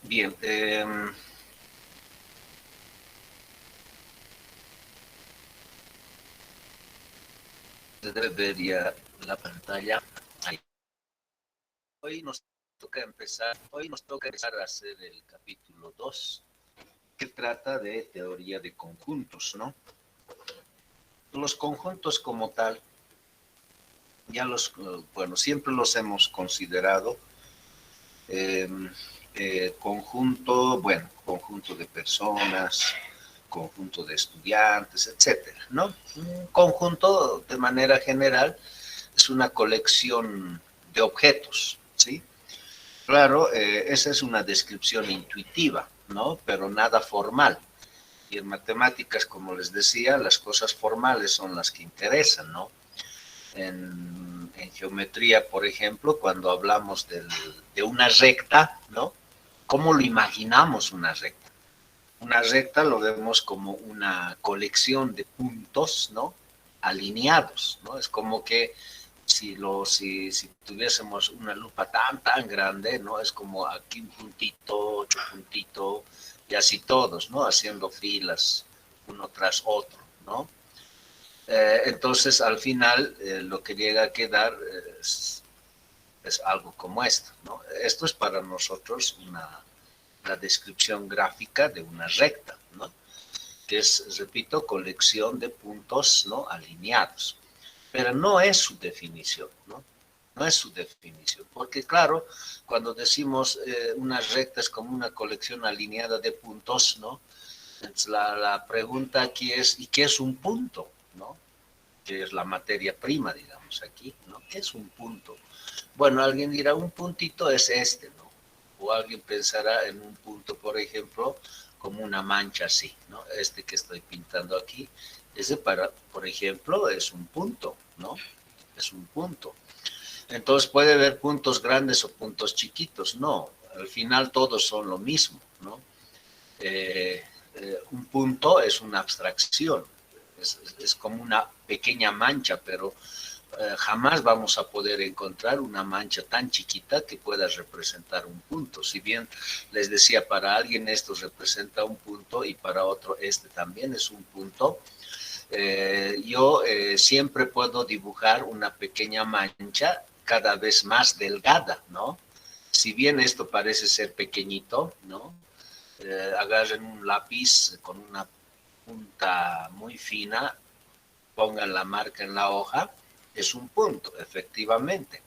Bien, debe ver ya la pantalla. Ahí. Hoy nos toca empezar a hacer el capítulo 2, que trata de teoría de conjuntos, ¿no? Los conjuntos como tal, bueno, siempre los hemos considerado eh, conjunto de personas, conjunto de estudiantes, etcétera, ¿no? Un conjunto, de manera general, es una colección de objetos, ¿sí? Claro, esa es una descripción intuitiva, ¿no? Pero nada formal. Y en matemáticas, como les decía, las cosas formales son las que interesan, ¿no? En geometría, por ejemplo, cuando hablamos de una recta, ¿no? ¿Cómo lo imaginamos una recta? Una recta lo vemos como una colección de puntos, ¿no? Alineados, ¿no? Es como que si tuviésemos una lupa tan grande, ¿no? Es como aquí un puntito, otro puntito, y así todos, ¿no? Haciendo filas uno tras otro, ¿no? Entonces, al final, lo que llega a quedar es algo como esto, ¿no? Esto es para nosotros una descripción gráfica de una recta, ¿no? Que es, repito, colección de puntos, ¿no? Alineados. Pero no es su definición, ¿no? No es su definición, porque claro, cuando decimos una recta es como una colección alineada de puntos, ¿no? Entonces, la pregunta aquí es, ¿y qué es un punto? ¿No? Que es la materia prima, digamos, aquí, ¿no? ¿Qué es un punto? Bueno, alguien dirá, un puntito es este, ¿no? O alguien pensará en un punto, por ejemplo, como una mancha así, ¿no? Este que estoy pintando aquí, ese por ejemplo, es un punto, ¿no? Es un punto. Entonces puede haber puntos grandes o puntos chiquitos, no, al final todos son lo mismo, ¿no? Un punto es una abstracción, es como una pequeña mancha, pero jamás vamos a poder encontrar una mancha tan chiquita que pueda representar un punto. Si bien les decía, para alguien esto representa un punto y para otro este también es un punto, yo siempre puedo dibujar una pequeña mancha cada vez más delgada, ¿no? Si bien esto parece ser pequeñito, ¿no? Agarren un lápiz con una punta muy fina, pongan la marca en la hoja, es un punto, efectivamente.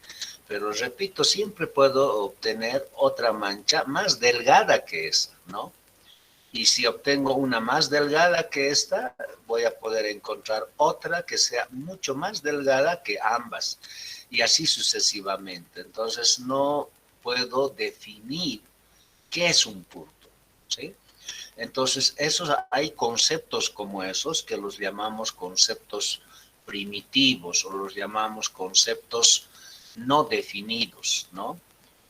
Pero repito, siempre puedo obtener otra mancha más delgada que esa, ¿no? Y si obtengo una más delgada que esta, voy a poder encontrar otra que sea mucho más delgada que ambas. Y así sucesivamente. Entonces no puedo definir qué es un punto, ¿sí? Entonces, hay conceptos como esos que los llamamos conceptos primitivos o los llamamos conceptos no definidos, ¿no?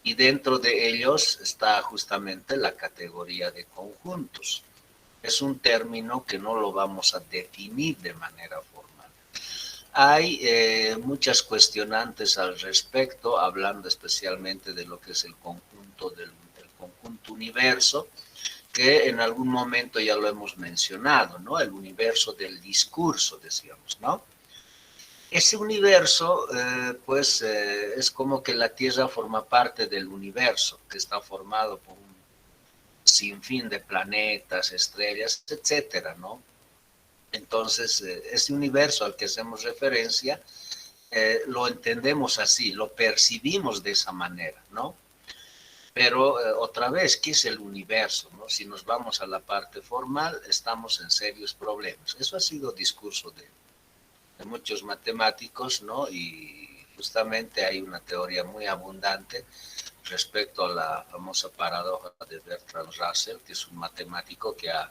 Y dentro de ellos está justamente la categoría de conjuntos. Es un término que no lo vamos a definir de manera formal. Hay muchas cuestionantes al respecto, hablando especialmente de lo que es el conjunto del conjunto universo, que en algún momento ya lo hemos mencionado, ¿no? El universo del discurso, decíamos, ¿no? Ese universo, es como que la Tierra forma parte del universo, que está formado por un sinfín de planetas, estrellas, etcétera, ¿no? Entonces, ese universo al que hacemos referencia, lo entendemos así, lo percibimos de esa manera, ¿no? Pero otra vez, ¿qué es el universo? ¿No? Si nos vamos a la parte formal, estamos en serios problemas. Eso ha sido discurso de muchos matemáticos, ¿no? Y justamente hay una teoría muy abundante respecto a la famosa paradoja de Bertrand Russell, que es un matemático que ha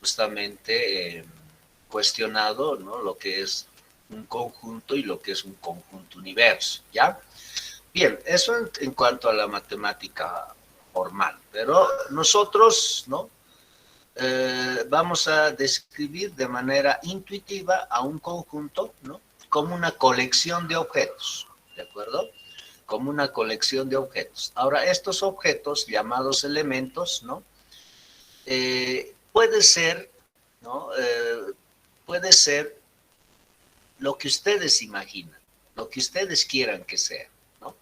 justamente cuestionado, ¿no? Lo que es un conjunto y lo que es un conjunto universo, ¿ya? Bien, eso en cuanto a la matemática formal, pero nosotros, ¿no? Vamos a describir de manera intuitiva a un conjunto, ¿no? Como una colección de objetos, ¿de acuerdo? como una colección de objetos. Ahora, estos objetos, llamados elementos, ¿no? Puede ser, ¿no? Puede ser lo que ustedes imaginan, lo que ustedes quieran que sea, ¿no?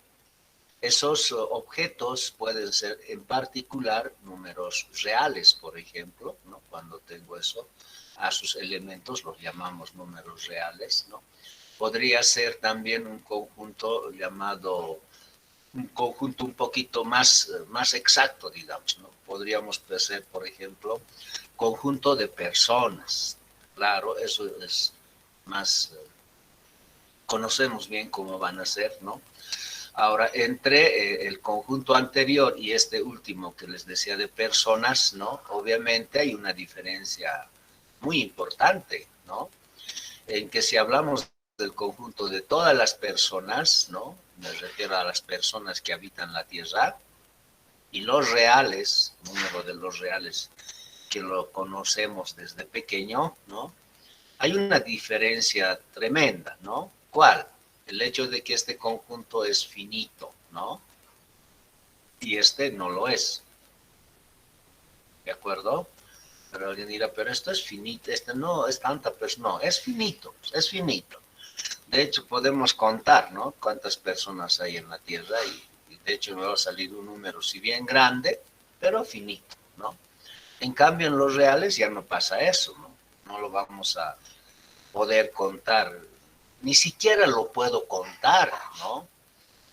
Esos objetos pueden ser en particular números reales, por ejemplo, ¿no? Cuando tengo eso, a sus elementos los llamamos números reales, ¿no? Podría ser también un conjunto llamado, un conjunto un poquito más exacto, digamos, ¿no? Podríamos ser, por ejemplo, conjunto de personas. Claro, eso es más, conocemos bien cómo van a ser, ¿no? Ahora, entre el conjunto anterior y este último que les decía de personas, ¿no? Obviamente hay una diferencia muy importante, ¿no? En que si hablamos del conjunto de todas las personas, ¿no? Me refiero a las personas que habitan la Tierra, y los reales, número de los reales que lo conocemos desde pequeño, ¿no? Hay una diferencia tremenda, ¿no? ¿Cuál? El hecho de que este conjunto es finito, ¿no? Y este no lo es, ¿de acuerdo? Pero alguien dirá, pero esto es finito, este no es tanta, pues no, es finito, es finito. De hecho, podemos contar, ¿no? Cuántas personas hay en la Tierra y de hecho me va a salir un número, si bien grande, pero finito, ¿no? En cambio, en los reales ya no pasa eso, ¿no? No lo vamos a poder contar, ni siquiera lo puedo contar, ¿no?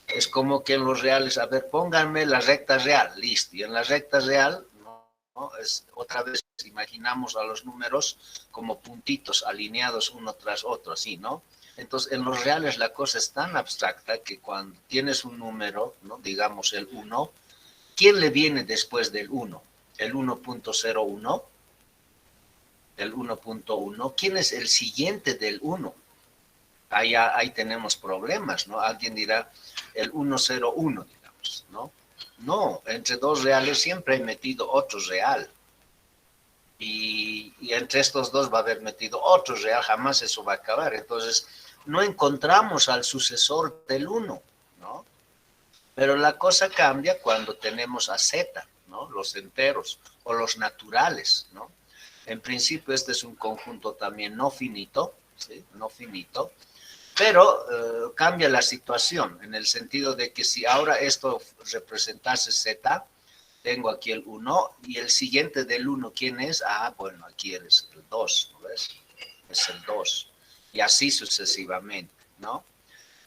Es como que en los reales, a ver, pónganme la recta real, listo, y en la recta real, ¿no? Es, otra vez imaginamos a los números como puntitos alineados uno tras otro, así, ¿no? Entonces, en los reales la cosa es tan abstracta que cuando tienes un número, ¿no? Digamos el 1, ¿quién le viene después del 1? ¿El 1.01? ¿El 1.1? ¿Quién es el siguiente del 1? Ahí tenemos problemas, ¿no? Alguien dirá el 101, digamos, ¿no? No, entre dos reales siempre he metido otro real. Y entre estos dos va a haber metido otro real, jamás eso va a acabar. Entonces, no encontramos al sucesor del 1, ¿no? Pero la cosa cambia cuando tenemos a Z, ¿no? Los enteros o los naturales, ¿no? En principio este es un conjunto también no finito, ¿sí? No finito, pero cambia la situación en el sentido de que si ahora esto representase Z, tengo aquí el 1 y el siguiente del 1, ¿quién es? Ah, bueno, aquí eres el 2, ¿no ves? Es el 2. Y así sucesivamente, ¿no?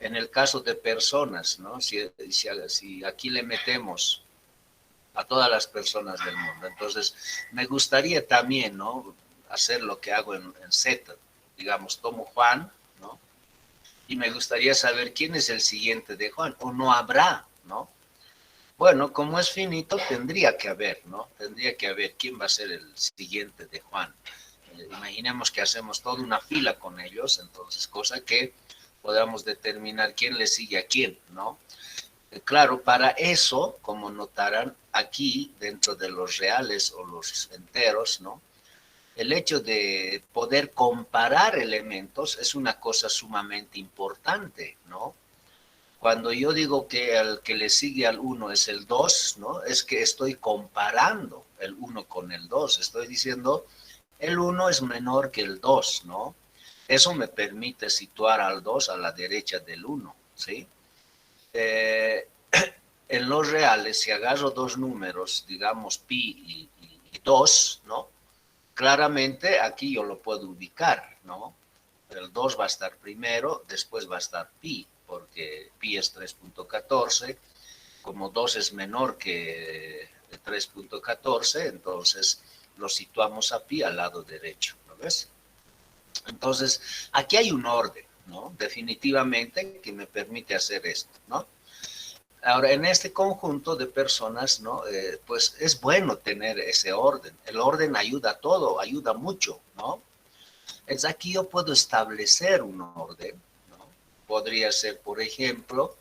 En el caso de personas, ¿no? Si aquí le metemos a todas las personas del mundo, entonces me gustaría también, ¿no? Hacer lo que hago en Z. Digamos, tomo Juan, ¿no? Y me gustaría saber quién es el siguiente de Juan, o no habrá, ¿no? Bueno, como es finito, tendría que haber, ¿no? Tendría que haber quién va a ser el siguiente de Juan. Imaginemos que hacemos toda una fila con ellos, entonces, cosa que podamos determinar quién le sigue a quién, ¿no? Claro, para eso, como notarán aquí, dentro de los reales o los enteros, ¿no? El hecho de poder comparar elementos es una cosa sumamente importante, ¿no? Cuando yo digo que el que le sigue al 1 es el 2, ¿no? Es que estoy comparando el 1 con el 2. Estoy diciendo, el 1 es menor que el 2, ¿no? Eso me permite situar al 2 a la derecha del 1, ¿sí? Eh, en los reales, si agarro dos números, digamos pi y 2, ¿no? Claramente aquí yo lo puedo ubicar, ¿no? El 2 va a estar primero, después va a estar pi, porque pi es 3.14, como 2 es menor que 3.14, entonces lo situamos a pi al lado derecho, ¿no ves? Entonces, aquí hay un orden, ¿no? Definitivamente que me permite hacer esto, ¿no? Ahora, en este conjunto de personas, ¿no? Pues es bueno tener ese orden. El orden ayuda a todo, ayuda mucho, ¿no? Es aquí yo puedo establecer un orden, ¿no? Podría ser, por ejemplo,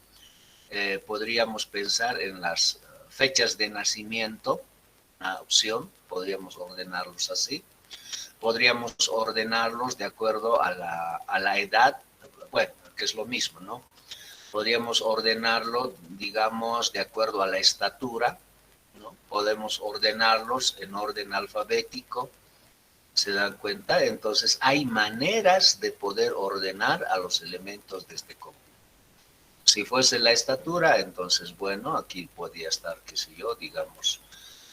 podríamos pensar en las fechas de nacimiento, una opción, podríamos ordenarlos así. Podríamos ordenarlos de acuerdo a la edad, bueno, que es lo mismo, ¿no? Podríamos ordenarlo, digamos, de acuerdo a la estatura, ¿no? Podemos ordenarlos en orden alfabético, ¿se dan cuenta? Entonces hay maneras de poder ordenar a los elementos de este conjunto. Si fuese la estatura, entonces, bueno, aquí podría estar, qué sé yo, digamos,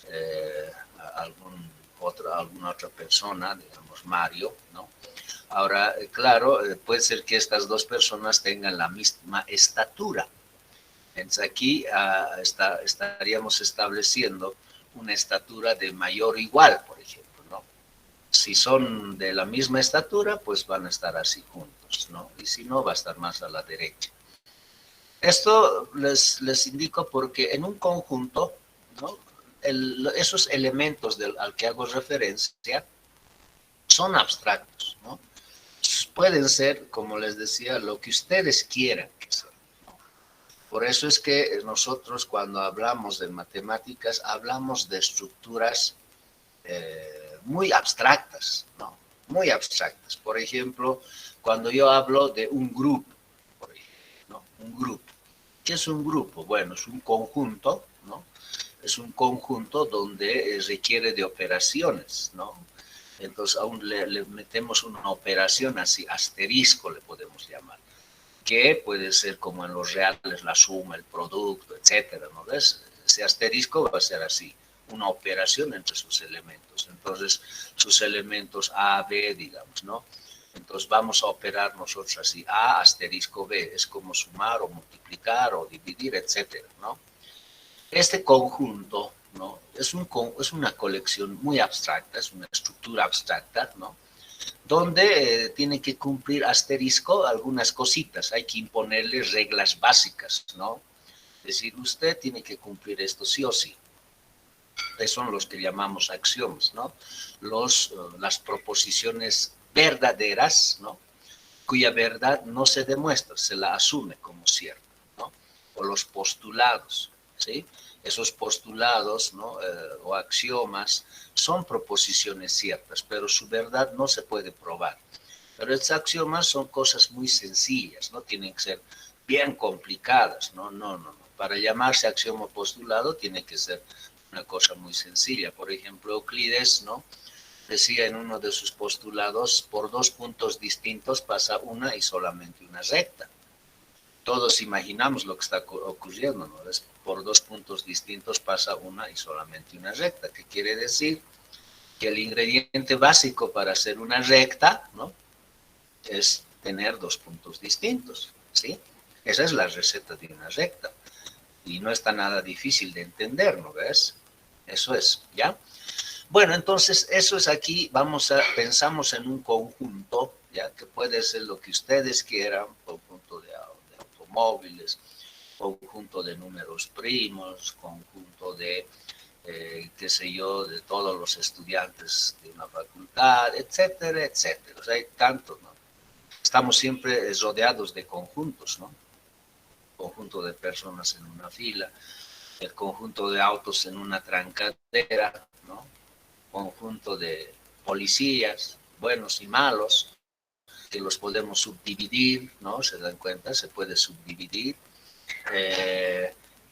eh, alguna otra persona, digamos Mario, ¿no? Ahora, claro, puede ser que estas dos personas tengan la misma estatura. Entonces aquí estaríamos estableciendo una estatura de mayor o igual, por ejemplo, ¿no? Si son de la misma estatura, pues van a estar así juntos, ¿no? Y si no, va a estar más a la derecha. Esto les indico porque en un conjunto, ¿no? Esos elementos al que hago referencia son abstractos, ¿no? Pueden ser, como les decía, lo que ustedes quieran que sean. Por eso es que nosotros cuando hablamos de matemáticas hablamos de estructuras muy abstractas, ¿no? Muy abstractas. Por ejemplo, cuando yo hablo de un grupo, por ejemplo, ¿no? Un grupo. ¿Qué es un grupo? Bueno, es un conjunto, ¿no? Es un conjunto donde requiere de operaciones, ¿no? Entonces aún le metemos una operación así, asterisco le podemos llamar, que puede ser como en los reales, la suma, el producto, etcétera, ¿no ves? Ese asterisco va a ser así, una operación entre sus elementos. Entonces, sus elementos A, B, digamos, ¿no? Entonces vamos a operar nosotros así, A asterisco B, es como sumar o multiplicar o dividir, etcétera, ¿no? Este conjunto, ¿no? Es una colección muy abstracta, es una estructura abstracta, ¿no? Donde tiene que cumplir asterisco algunas cositas, hay que imponerle reglas básicas, ¿no? Es decir, usted tiene que cumplir esto sí o sí. Estos son los que llamamos axiomas, ¿no? Las proposiciones verdaderas, ¿no? Cuya verdad no se demuestra, se la asume como cierta, ¿no? O los postulados, ¿sí? Esos postulados, ¿no? O axiomas son proposiciones ciertas, pero su verdad no se puede probar. Pero estos axiomas son cosas muy sencillas, no tienen que ser bien complicadas, ¿no? No. Para llamarse axioma postulado tiene que ser una cosa muy sencilla. Por ejemplo, Euclides, ¿no? Decía en uno de sus postulados, por dos puntos distintos pasa una y solamente una recta. Todos imaginamos lo que está ocurriendo, ¿no? Por dos puntos distintos pasa una y solamente una recta. ¿Qué quiere decir? Que el ingrediente básico para hacer una recta, ¿no? Es tener dos puntos distintos, ¿sí? Esa es la receta de una recta. Y no está nada difícil de entender, ¿no ves? Eso es, ¿ya? Bueno, entonces eso es aquí, pensamos en un conjunto, ya que puede ser lo que ustedes quieran, conjunto de automóviles, conjunto de números primos, conjunto de, qué sé yo, de todos los estudiantes de una facultad, etcétera, etcétera. O sea, hay tantos, ¿no? Estamos siempre rodeados de conjuntos, ¿no? Conjunto de personas en una fila, el conjunto de autos en una trancadera, ¿no? Conjunto de policías, buenos y malos, que los podemos subdividir, ¿no? Se dan cuenta, se puede subdividir.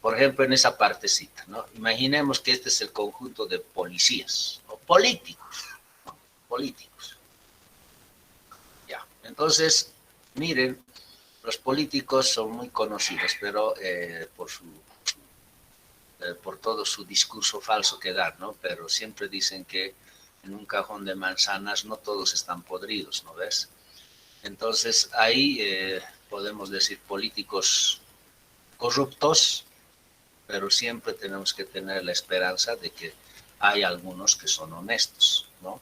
Por ejemplo, en esa partecita, ¿no? Imaginemos que este es el conjunto de policías, o políticos, ¿no? Políticos. Ya, entonces, miren, los políticos son muy conocidos, pero por todo su discurso falso que dan, ¿no? Pero siempre dicen que en un cajón de manzanas no todos están podridos, ¿no ves? Entonces ahí podemos decir políticos corruptos, pero siempre tenemos que tener la esperanza de que hay algunos que son honestos, ¿no?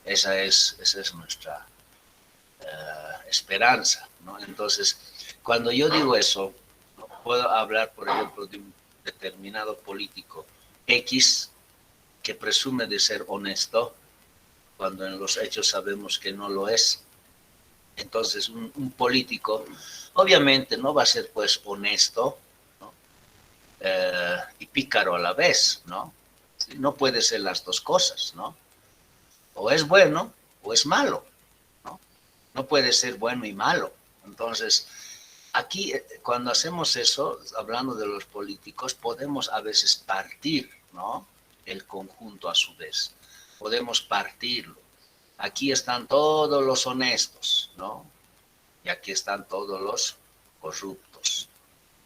Esa es nuestra esperanza, ¿no? Entonces, cuando yo digo eso, ¿no? Puedo hablar, por ejemplo, de un determinado político X que presume de ser honesto cuando en los hechos sabemos que no lo es. Entonces, un político obviamente no va a ser pues honesto, ¿no? Y pícaro a la vez, ¿no? No puede ser las dos cosas, ¿no? O es bueno o es malo, ¿no? No puede ser bueno y malo. Entonces, aquí, cuando hacemos eso, hablando de los políticos, podemos a veces partir, ¿no? El conjunto a su vez. Podemos partirlo. Aquí están todos los honestos, ¿no? Y aquí están todos los corruptos.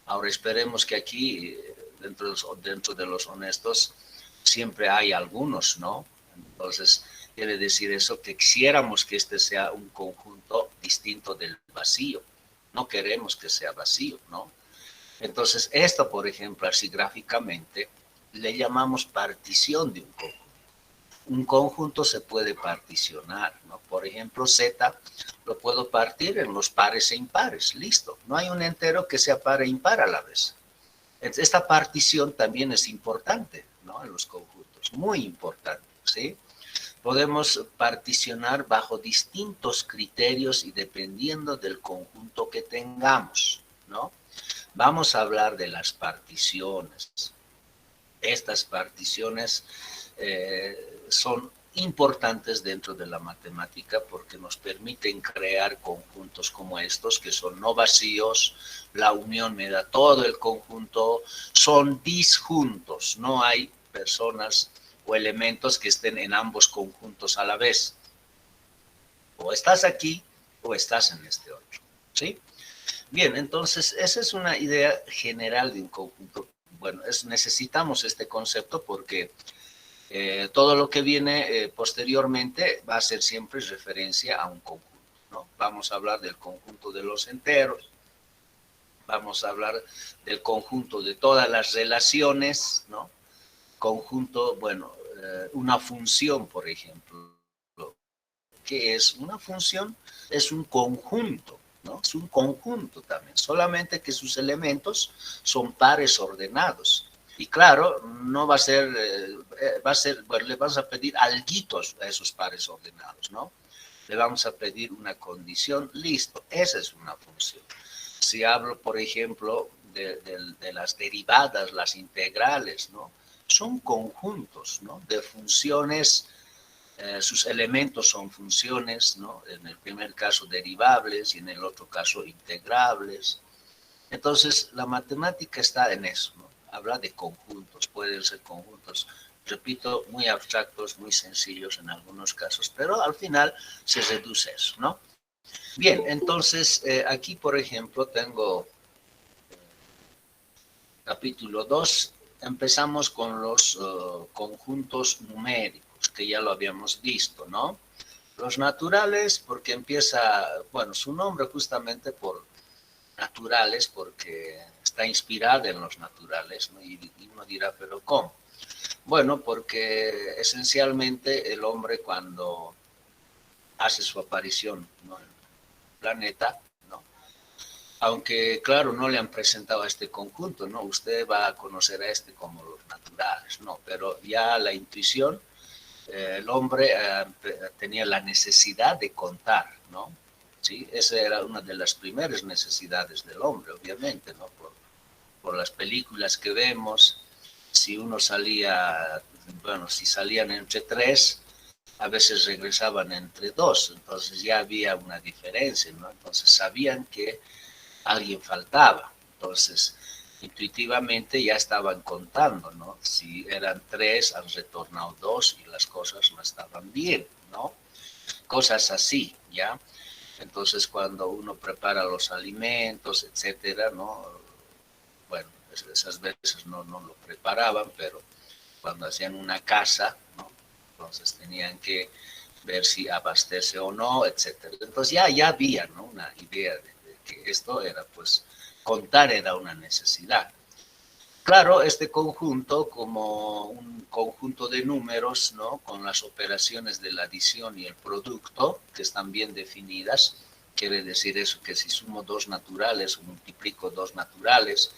Ahora esperemos que aquí, dentro de los honestos, siempre hay algunos, ¿no? Entonces, quiere decir eso que quisiéramos que este sea un conjunto distinto del vacío. No queremos que sea vacío, ¿no? Entonces, esto, por ejemplo, así gráficamente, le llamamos partición de un conjunto. Un conjunto se puede particionar, ¿no? Por ejemplo, Z lo puedo partir en los pares e impares, listo. No hay un entero que sea par e impar a la vez. Esta partición también es importante, ¿no? En los conjuntos, muy importante, ¿sí? Podemos particionar bajo distintos criterios y dependiendo del conjunto que tengamos, ¿no? Vamos a hablar de las particiones. Estas particiones son importantes dentro de la matemática porque nos permiten crear conjuntos como estos, que son no vacíos, la unión me da todo el conjunto, son disjuntos, no hay personas o elementos que estén en ambos conjuntos a la vez. O estás aquí o estás en este otro, ¿sí? Bien, entonces esa es una idea general de un conjunto. Bueno, necesitamos este concepto porque todo lo que viene posteriormente va a ser siempre referencia a un conjunto, ¿no? Vamos a hablar del conjunto de los enteros, vamos a hablar del conjunto de todas las relaciones, ¿no? Conjunto, bueno, una función, por ejemplo. ¿Qué es una función? Es un conjunto, ¿no? Es un conjunto también, solamente que sus elementos son pares ordenados. Y claro, no va a ser, bueno, le vamos a pedir alguitos a esos pares ordenados, ¿no? Le vamos a pedir una condición, listo, esa es una función. Si hablo, por ejemplo, de las derivadas, las integrales, ¿no? Son conjuntos, ¿no? De funciones, sus elementos son funciones, ¿no? En el primer caso derivables y en el otro caso integrables. Entonces, la matemática está en eso, ¿no? Habla de conjuntos, pueden ser conjuntos, repito, muy abstractos, muy sencillos en algunos casos, pero al final se reduce eso, ¿no? Bien, entonces, aquí, por ejemplo, tengo capítulo 2, empezamos con los conjuntos numéricos, que ya lo habíamos visto, ¿no? Los naturales, porque empieza, bueno, su nombre justamente por naturales, porque está inspirada en los naturales, ¿no? Y uno dirá, pero ¿cómo? Bueno, porque esencialmente el hombre cuando hace su aparición, ¿no? En el planeta, ¿no? Aunque, claro, no le han presentado a este conjunto, ¿no? Usted va a conocer a este como los naturales, ¿no? Pero ya la intuición, el hombre tenía la necesidad de contar, ¿no? ¿Sí? Esa era una de las primeras necesidades del hombre, obviamente, ¿no? Por las películas que vemos, si uno salía, bueno, si salían entre tres, a veces regresaban entre dos, entonces ya había una diferencia, ¿no? Entonces sabían que alguien faltaba. Entonces, intuitivamente ya estaban contando, ¿no? Si eran tres, han retornado dos y las cosas no estaban bien, ¿no? Cosas así, ¿ya? Entonces, cuando uno prepara los alimentos, etcétera, ¿no? Bueno, esas veces no lo preparaban, pero cuando hacían una casa, ¿no? Entonces tenían que ver si abastece o no, etcétera. Entonces ya había, ¿no? Una idea de que esto era, pues, contar era una necesidad. Claro, este conjunto, como un conjunto de números, ¿no? Con las operaciones de la adición y el producto, que están bien definidas, quiere decir eso, que si sumo dos naturales o multiplico dos naturales,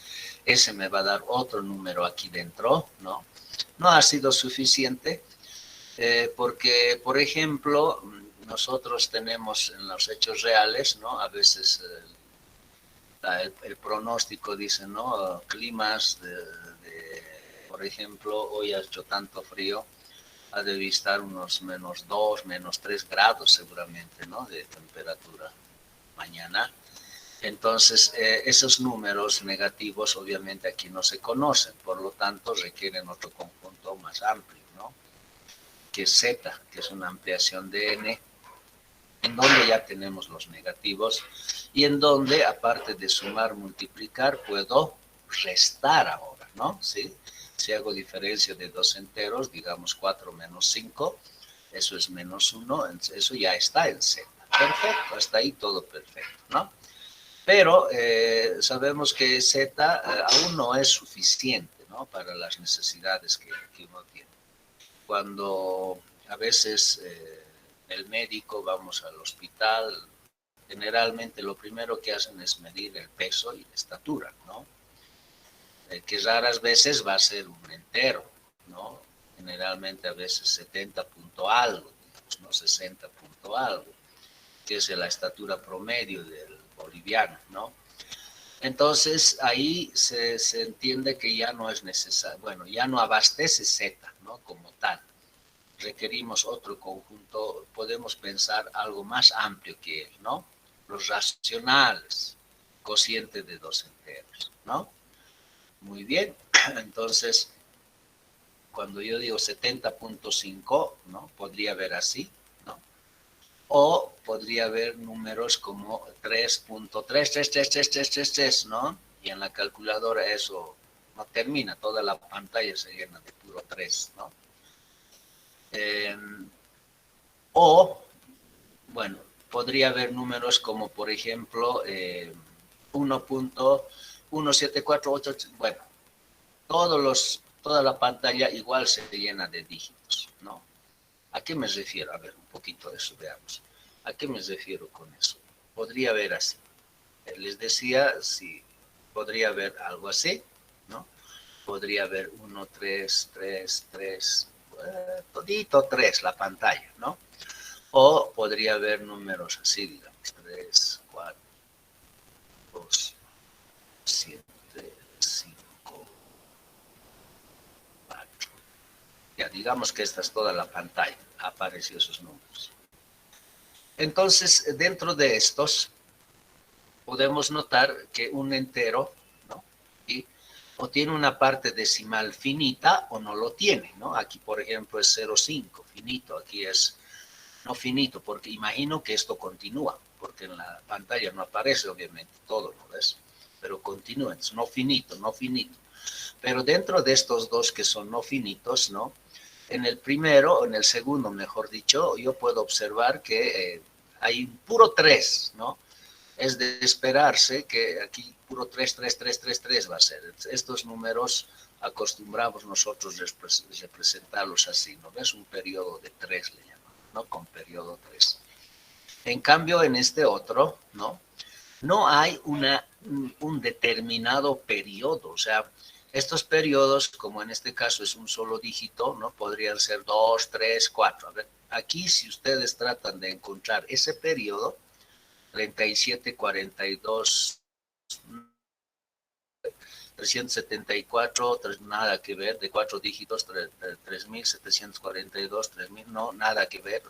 ese me va a dar otro número aquí dentro, ¿no? No ha sido suficiente, porque, por ejemplo, nosotros tenemos en los hechos reales, ¿no? A veces el pronóstico dice, ¿no? Climas por ejemplo, hoy ha hecho tanto frío, ha de estar unos -2, -3 grados seguramente, ¿no? De temperatura mañana. Entonces, esos números negativos obviamente aquí no se conocen, por lo tanto requieren otro conjunto más amplio, ¿no? Que es Z, que es una ampliación de N, en donde ya tenemos los negativos y en donde, aparte de sumar, multiplicar, puedo restar ahora, ¿no? ¿Sí? Si hago diferencia de dos enteros, digamos 4 menos 5, eso es menos 1, eso ya está en Z. Perfecto, hasta ahí todo perfecto, ¿no? Pero sabemos que Z aún no es suficiente, ¿no? Para las necesidades que uno tiene. Cuando a veces el médico, vamos al hospital, generalmente lo primero que hacen es medir el peso y la estatura, ¿no? Que raras veces va a ser un entero, ¿no? Generalmente a veces 70 punto algo, digamos, ¿no? 60 punto algo, que es la estatura promedio del boliviano, ¿no? Entonces ahí se entiende que ya no es necesario, bueno, ya no abastece Z, ¿no? Como tal. Requerimos otro conjunto, podemos pensar algo más amplio que él, ¿no? Los racionales, cociente de dos enteros, ¿no? Muy bien, entonces cuando yo digo 70.5, ¿no? Podría ver así, ¿no? O podría haber números como 3.3333333, ¿no? Y en la calculadora eso no termina, toda la pantalla se llena de puro 3, ¿no? Eh, o, bueno, podría haber números como, por ejemplo, 1.1748, bueno, toda la pantalla igual se llena de dígitos, ¿no? ¿A qué me refiero? A ver, un poquito de eso, veamos. ¿A qué me refiero con eso? Podría haber así. Les decía, si podría haber algo así, ¿no? Podría haber 1, 3, 3, 3, todito 3 la pantalla, ¿no? O podría haber números así, digamos, 3, 4, 2, 7, 5, 4. Ya, digamos que esta es toda la pantalla, apareció esos números. Entonces, dentro de estos, podemos notar que un entero, ¿no? ¿Y? O tiene una parte decimal finita o no lo tiene, ¿no? Aquí, por ejemplo, es 0,5, finito. Aquí es no finito, porque imagino que esto continúa, porque en la pantalla no aparece, obviamente, todo, ¿no ves? Pero continúa, es no finito, no finito. Pero dentro de estos dos que son no finitos, ¿no? En el primero, o en el segundo, mejor dicho, yo puedo observar que hay puro 3, ¿no? Es de esperarse que aquí puro 3, 3, 3, 3, 3 va a ser. Estos números acostumbramos nosotros representarlos así, ¿no? Es un periodo de 3, le llamamos, ¿no? Con periodo 3. En cambio, en este otro, ¿no? No hay un determinado periodo, o sea, estos periodos, como en este caso es un solo dígito, ¿no? Podrían ser 2, 3, 4. A ver, aquí si ustedes tratan de encontrar ese periodo, 37, 42, 374, nada que ver, de cuatro dígitos, 3.742, 3.000, no, nada que ver.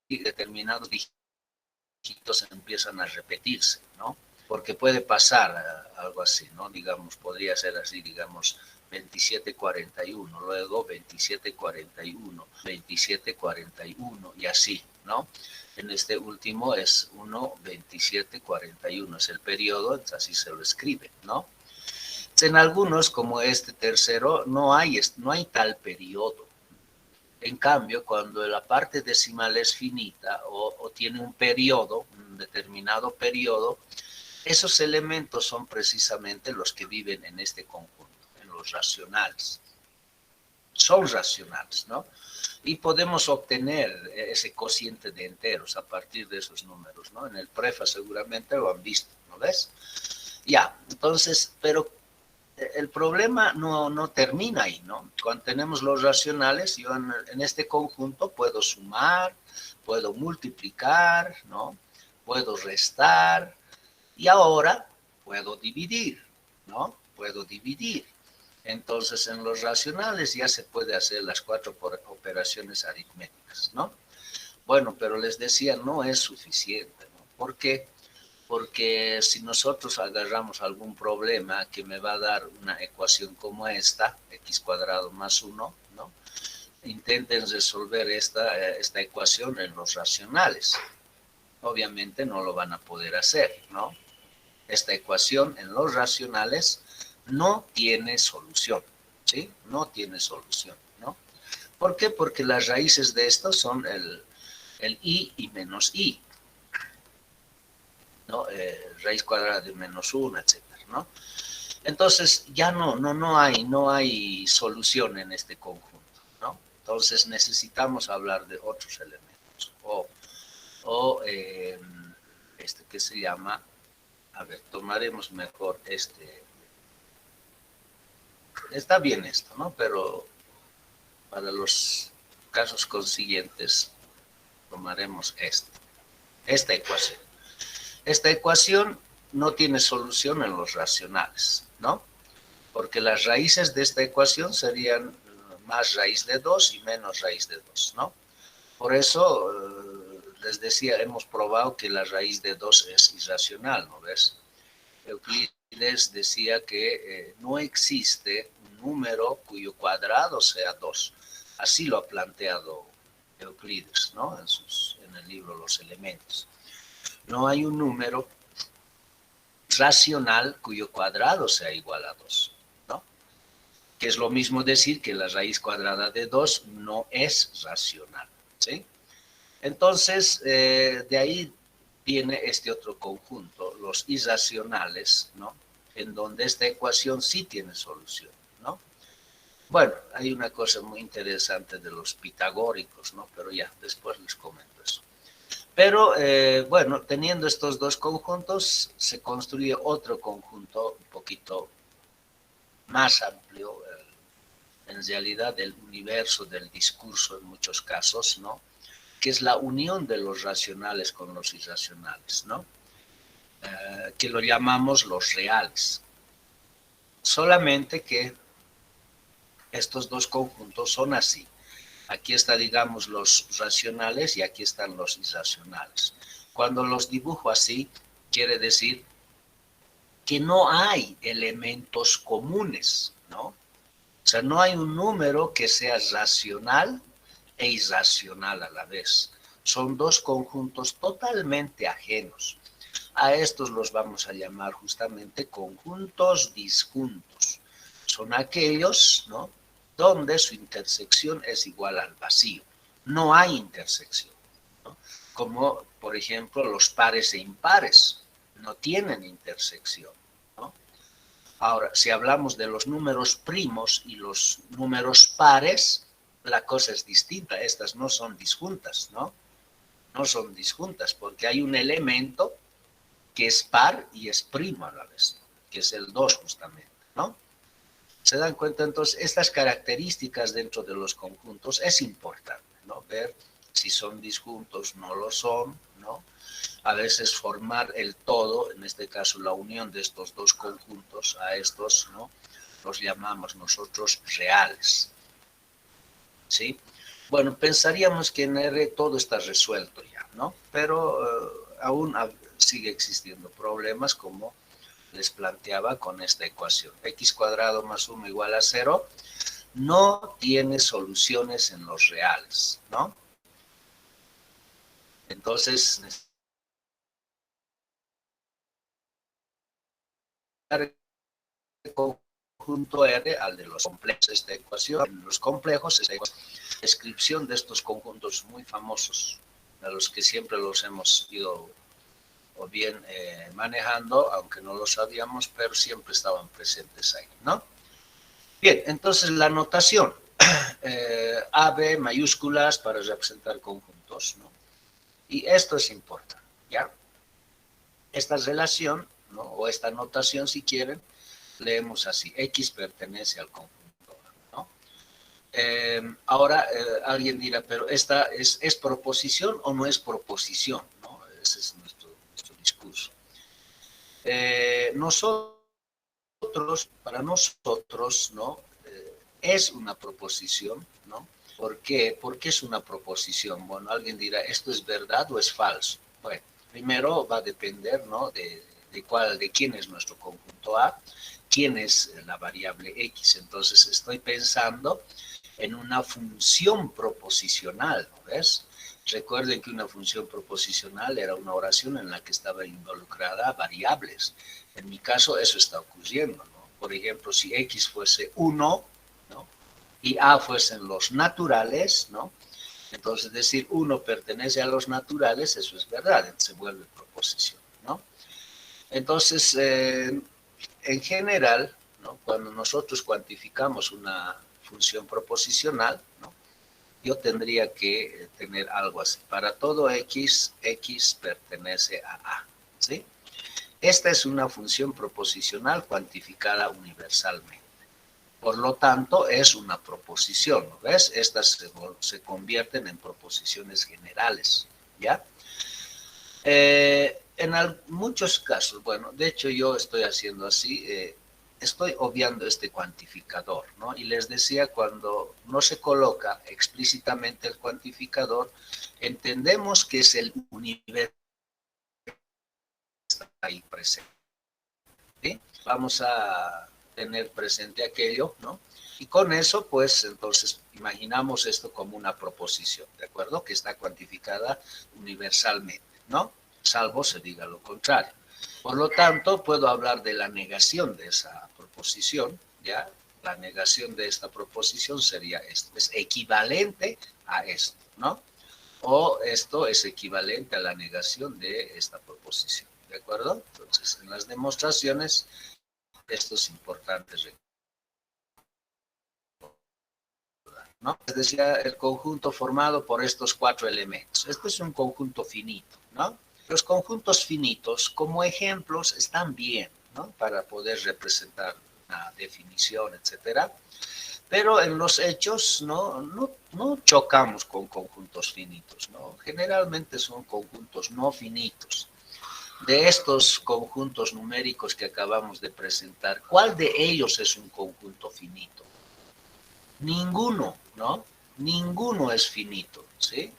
Y determinados dígitos empiezan a repetirse, ¿no? Porque puede pasar algo así, ¿no? Digamos, podría ser así, digamos, 2741, luego 2741, 2741 y así, ¿no? En este último es 1,2741, es el periodo, así se lo escribe, ¿no? En algunos, como este tercero, no hay tal periodo. En cambio, cuando la parte decimal es finita o tiene un periodo, un determinado periodo, esos elementos son precisamente los que viven en este conjunto, en los racionales. Son racionales, ¿no? Y podemos obtener ese cociente de enteros a partir de esos números, ¿no? En el prefa seguramente lo han visto, ¿no ves? Ya, entonces, pero el problema no termina ahí, ¿no? Cuando tenemos los racionales, yo en este conjunto puedo sumar, puedo multiplicar, ¿no? Puedo restar y ahora puedo dividir, ¿no? Puedo dividir. Entonces, en los racionales ya se puede hacer las 4 operaciones aritméticas, ¿no? Bueno, pero les decía, no es suficiente, ¿no? ¿Por qué? porque si nosotros agarramos algún problema que me va a dar una ecuación como esta, x cuadrado más 1, ¿no? Intenten resolver esta ecuación en los racionales. Obviamente no lo van a poder hacer, ¿no? Esta ecuación en los racionales no tiene solución, ¿sí? No tiene solución, ¿no? ¿Por qué? Porque las raíces de esto son el i y menos i, ¿no? Raíz cuadrada de menos 1, etcétera, ¿no? Entonces ya no hay solución en este conjunto, ¿no? Entonces necesitamos hablar de otros elementos, este que se llama, a ver, tomaremos mejor está bien esto, ¿no? Pero para los casos consiguientes tomaremos esta ecuación. Esta ecuación no tiene solución en los racionales, ¿no? Porque las raíces de esta ecuación serían más raíz de 2 y menos raíz de 2, ¿no? Por eso les decía, hemos probado que la raíz de 2 es irracional, ¿no ves? Euclides decía que no existe un número cuyo cuadrado sea 2. Así lo ha planteado Euclides, ¿no? En el libro Los Elementos. No hay un número racional cuyo cuadrado sea igual a 2, ¿no? Que es lo mismo decir que la raíz cuadrada de 2 no es racional, ¿sí? Entonces, de ahí viene este otro conjunto, los irracionales, ¿no? En donde esta ecuación sí tiene solución, ¿no? Bueno, hay una cosa muy interesante de los pitagóricos, ¿no? Pero ya, después les comento eso. Pero, bueno, teniendo estos dos conjuntos, se construye otro conjunto un poquito más amplio, en realidad del universo del discurso en muchos casos, ¿no? Que es la unión de los racionales con los irracionales, ¿no? Que lo llamamos los reales. Solamente que estos dos conjuntos son así. Aquí está, digamos, los racionales y aquí están los irracionales. Cuando los dibujo así, quiere decir que no hay elementos comunes, ¿no? O sea, no hay un número que sea racional e irracional a la vez. Son dos conjuntos totalmente ajenos. A estos los vamos a llamar justamente conjuntos disjuntos. Son aquellos, ¿no?, donde su intersección es igual al vacío. No hay intersección, ¿no? Como, por ejemplo, los pares e impares. No tienen intersección, ¿no? Ahora, si hablamos de los números primos y los números pares, la cosa es distinta. Estas no son disjuntas, ¿no? No son disjuntas porque hay un elemento que es par y es primo a la vez, que es el 2 justamente, ¿no? ¿Se dan cuenta? Entonces, estas características dentro de los conjuntos es importante, ¿no? Ver si son disjuntos, no lo son, ¿no? A veces formar el todo, en este caso la unión de estos dos conjuntos a estos, ¿no?, los llamamos nosotros reales, ¿sí? Bueno, pensaríamos que en R todo está resuelto ya, ¿no? Pero aún sigue existiendo problemas como les planteaba con esta ecuación. X cuadrado más 1 igual a 0 no tiene soluciones en los reales, ¿no? Entonces, el conjunto R al de los complejos. Esta ecuación, en los complejos, esta descripción de estos conjuntos muy famosos, a los que siempre los hemos ido o bien manejando, aunque no lo sabíamos, pero siempre estaban presentes ahí, ¿no? Bien, entonces la notación, AB mayúsculas para representar conjuntos, ¿no? Y esto es importante, ¿ya? Esta relación, ¿no?, o esta notación, si quieren, leemos así: X pertenece al conjunto, ¿no? Ahora, alguien dirá, pero ¿esta es proposición o no es proposición? ¿No? Ese es nuestro discurso. Para nosotros, ¿no?, es una proposición, ¿no? ¿Por qué? ¿Por qué es una proposición? Bueno, alguien dirá, ¿esto es verdad o es falso? Bueno, Primero va a depender, ¿no?, de quién es nuestro conjunto A, quién es la variable X. Entonces estoy pensando en una función proposicional, ¿no ves? Recuerden que una función proposicional era una oración en la que estaba involucrada variables. En mi caso eso está ocurriendo, ¿no? Por ejemplo, si X fuese 1, ¿no?, y A fuesen los naturales, ¿no? Entonces decir 1 pertenece a los naturales, eso es verdad, se vuelve proposición, ¿no? Entonces, en general, ¿no?, cuando nosotros cuantificamos una función proposicional, ¿no?, yo tendría que tener algo así. Para todo X, X pertenece a A, ¿sí? Esta es una función proposicional cuantificada universalmente. Por lo tanto, es una proposición, ¿no ves? Estas se convierten en proposiciones generales, ¿ya? En muchos casos, bueno, de hecho yo estoy haciendo así, estoy obviando este cuantificador, ¿no? Y les decía, cuando no se coloca explícitamente el cuantificador, entendemos que es el universo que está ahí presente, ¿sí? Vamos a tener presente aquello, ¿no? Y con eso, pues, entonces, imaginamos esto como una proposición, ¿de acuerdo? Que está cuantificada universalmente, ¿no? Salvo se diga lo contrario. Por lo tanto, puedo hablar de la negación de esa proposición, ¿ya? La negación de esta proposición sería esto, es equivalente a esto, ¿no? O esto es equivalente a la negación de esta proposición, ¿de acuerdo? Entonces, en las demostraciones, esto es importante recordar, ¿no? Les decía, el conjunto formado por estos 4 elementos. Este es un conjunto finito, ¿no? Los conjuntos finitos, como ejemplos, están bien, ¿no?, para poder representar una definición, etcétera. Pero en los hechos no chocamos con conjuntos finitos, ¿no? Generalmente son conjuntos no finitos. De estos conjuntos numéricos que acabamos de presentar, ¿cuál de ellos es un conjunto finito? Ninguno, ¿no? Ninguno es finito, ¿sí?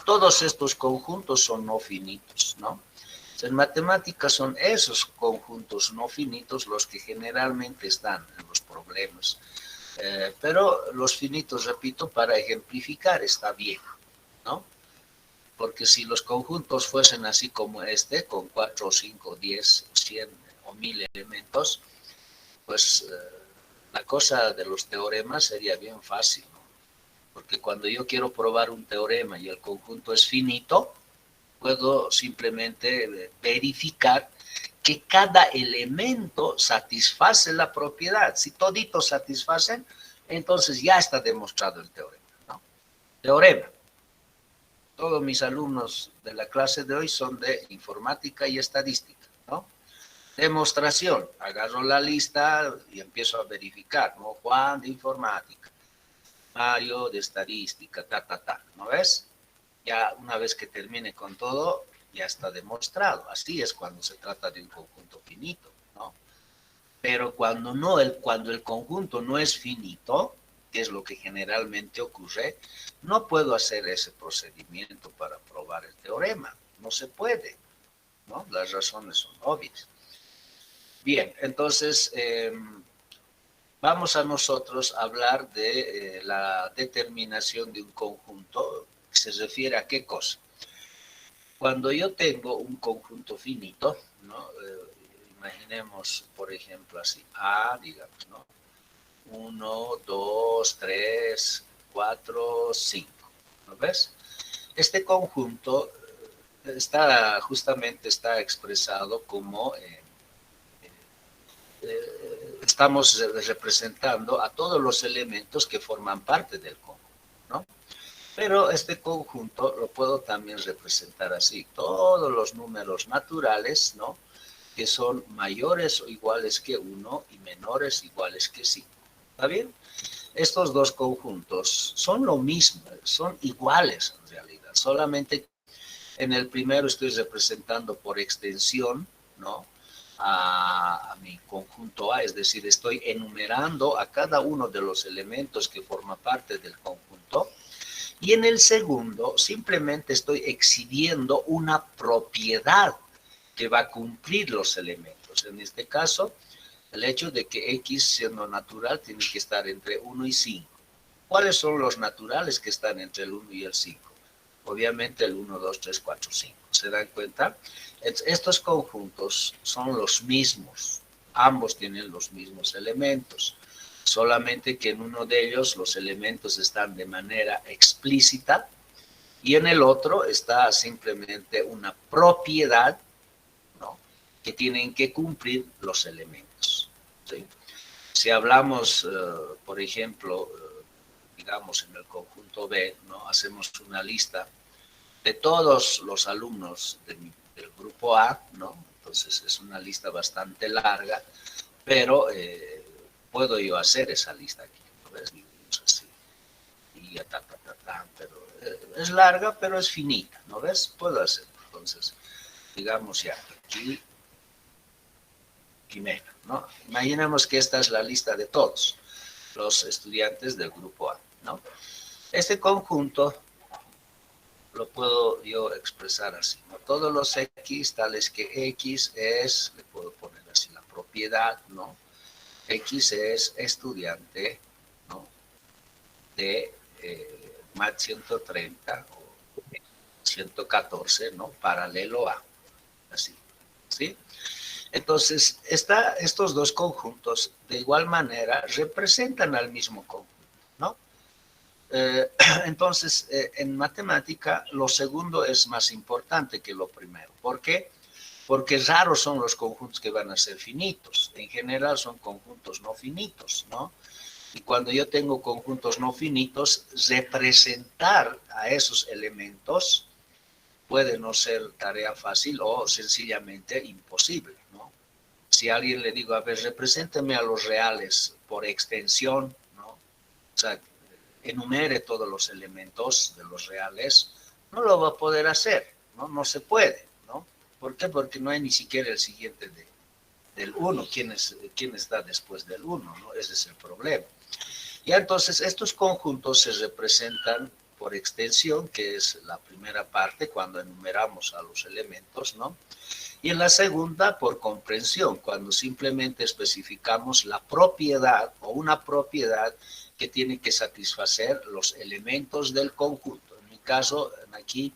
Todos estos conjuntos son no finitos, ¿no? En matemáticas son esos conjuntos no finitos los que generalmente están en los problemas. Pero los finitos, repito, para ejemplificar está bien, ¿no? Porque si los conjuntos fuesen así como este, con 4, 5, 10, 100 o 1000 elementos, pues la cosa de los teoremas sería bien fácil, ¿no? Porque cuando yo quiero probar un teorema y el conjunto es finito, puedo simplemente verificar que cada elemento satisface la propiedad. Si toditos satisfacen, entonces ya está demostrado el teorema, ¿no? Teorema. Todos mis alumnos de la clase de hoy son de informática y estadística, ¿no? Demostración. Agarro la lista y empiezo a verificar, ¿no? Juan de informática, Mario de estadística, ¿no ves? Ya una vez que termine con todo, ya está demostrado. Así es cuando se trata de un conjunto finito, ¿no? Pero cuando el conjunto no es finito, que es lo que generalmente ocurre, no puedo hacer ese procedimiento para probar el teorema. No se puede, ¿no? Las razones son obvias. Bien, entonces vamos a nosotros a hablar de la determinación de un conjunto. ¿Se refiere a qué cosa? Cuando yo tengo un conjunto finito, ¿no? Imaginemos, por ejemplo, así, A, digamos, ¿no? 1, 2, 3, 4, 5, ¿no ves? Este conjunto justamente está expresado como estamos representando a todos los elementos que forman parte del conjunto, ¿no? Pero este conjunto lo puedo también representar así, todos los números naturales, ¿no?, que son mayores o iguales que 1 y menores o iguales que 5. ¿Está bien? Estos dos conjuntos son lo mismo, son iguales en realidad, solamente en el primero estoy representando por extensión, ¿no?, a mi conjunto A, es decir, estoy enumerando a cada uno de los elementos que forma parte del conjunto, Y en el segundo, simplemente estoy exhibiendo una propiedad que va a cumplir los elementos. En este caso, el hecho de que X, siendo natural, tiene que estar entre 1 y 5. ¿Cuáles son los naturales que están entre el 1 y el 5? Obviamente el 1, 2, 3, 4, 5. ¿Se dan cuenta? Estos conjuntos son los mismos. Ambos tienen los mismos elementos. Solamente que en uno de ellos los elementos están de manera explícita y en el otro está simplemente una propiedad, ¿no?, que tienen que cumplir los elementos. ¿Sí? Si hablamos, por ejemplo, digamos en el conjunto B, ¿no?, hacemos una lista de todos los alumnos del grupo A, ¿no? Entonces es una lista bastante larga, pero puedo yo hacer esa lista aquí, ¿no ves? Así, y ya, pero es larga, pero es finita, ¿no ves? Puedo hacer. Entonces, digamos ya, aquí, primero, ¿no? Imaginemos que esta es la lista de todos los estudiantes del grupo A, ¿no? Este conjunto lo puedo yo expresar así, ¿no? Todos los X, tales que X es, le puedo poner así la propiedad, ¿no? X es estudiante, ¿no?, de MAT 130 o 114, ¿no?, paralelo a, así, ¿sí? Entonces, estos dos conjuntos, de igual manera, representan al mismo conjunto, ¿no? Entonces, en matemática, lo segundo es más importante que lo primero. ¿Por qué? Porque raros son los conjuntos que van a ser finitos. En general son conjuntos no finitos, ¿no? Y cuando yo tengo conjuntos no finitos, representar a esos elementos puede no ser tarea fácil o sencillamente imposible, ¿no? Si a alguien le digo, a ver, represénteme a los reales por extensión, ¿no? O sea, enumere todos los elementos de los reales, no lo va a poder hacer, ¿no? No se puede, ¿no? ¿Por qué? Porque no hay ni siquiera el siguiente del 1, ¿quién está después del 1? ¿No? Ese es el problema. Y entonces estos conjuntos se representan por extensión, que es la primera parte cuando enumeramos a los elementos, ¿no? Y en la segunda, por comprensión, cuando simplemente especificamos la propiedad o una propiedad que tiene que satisfacer los elementos del conjunto. En mi caso, aquí,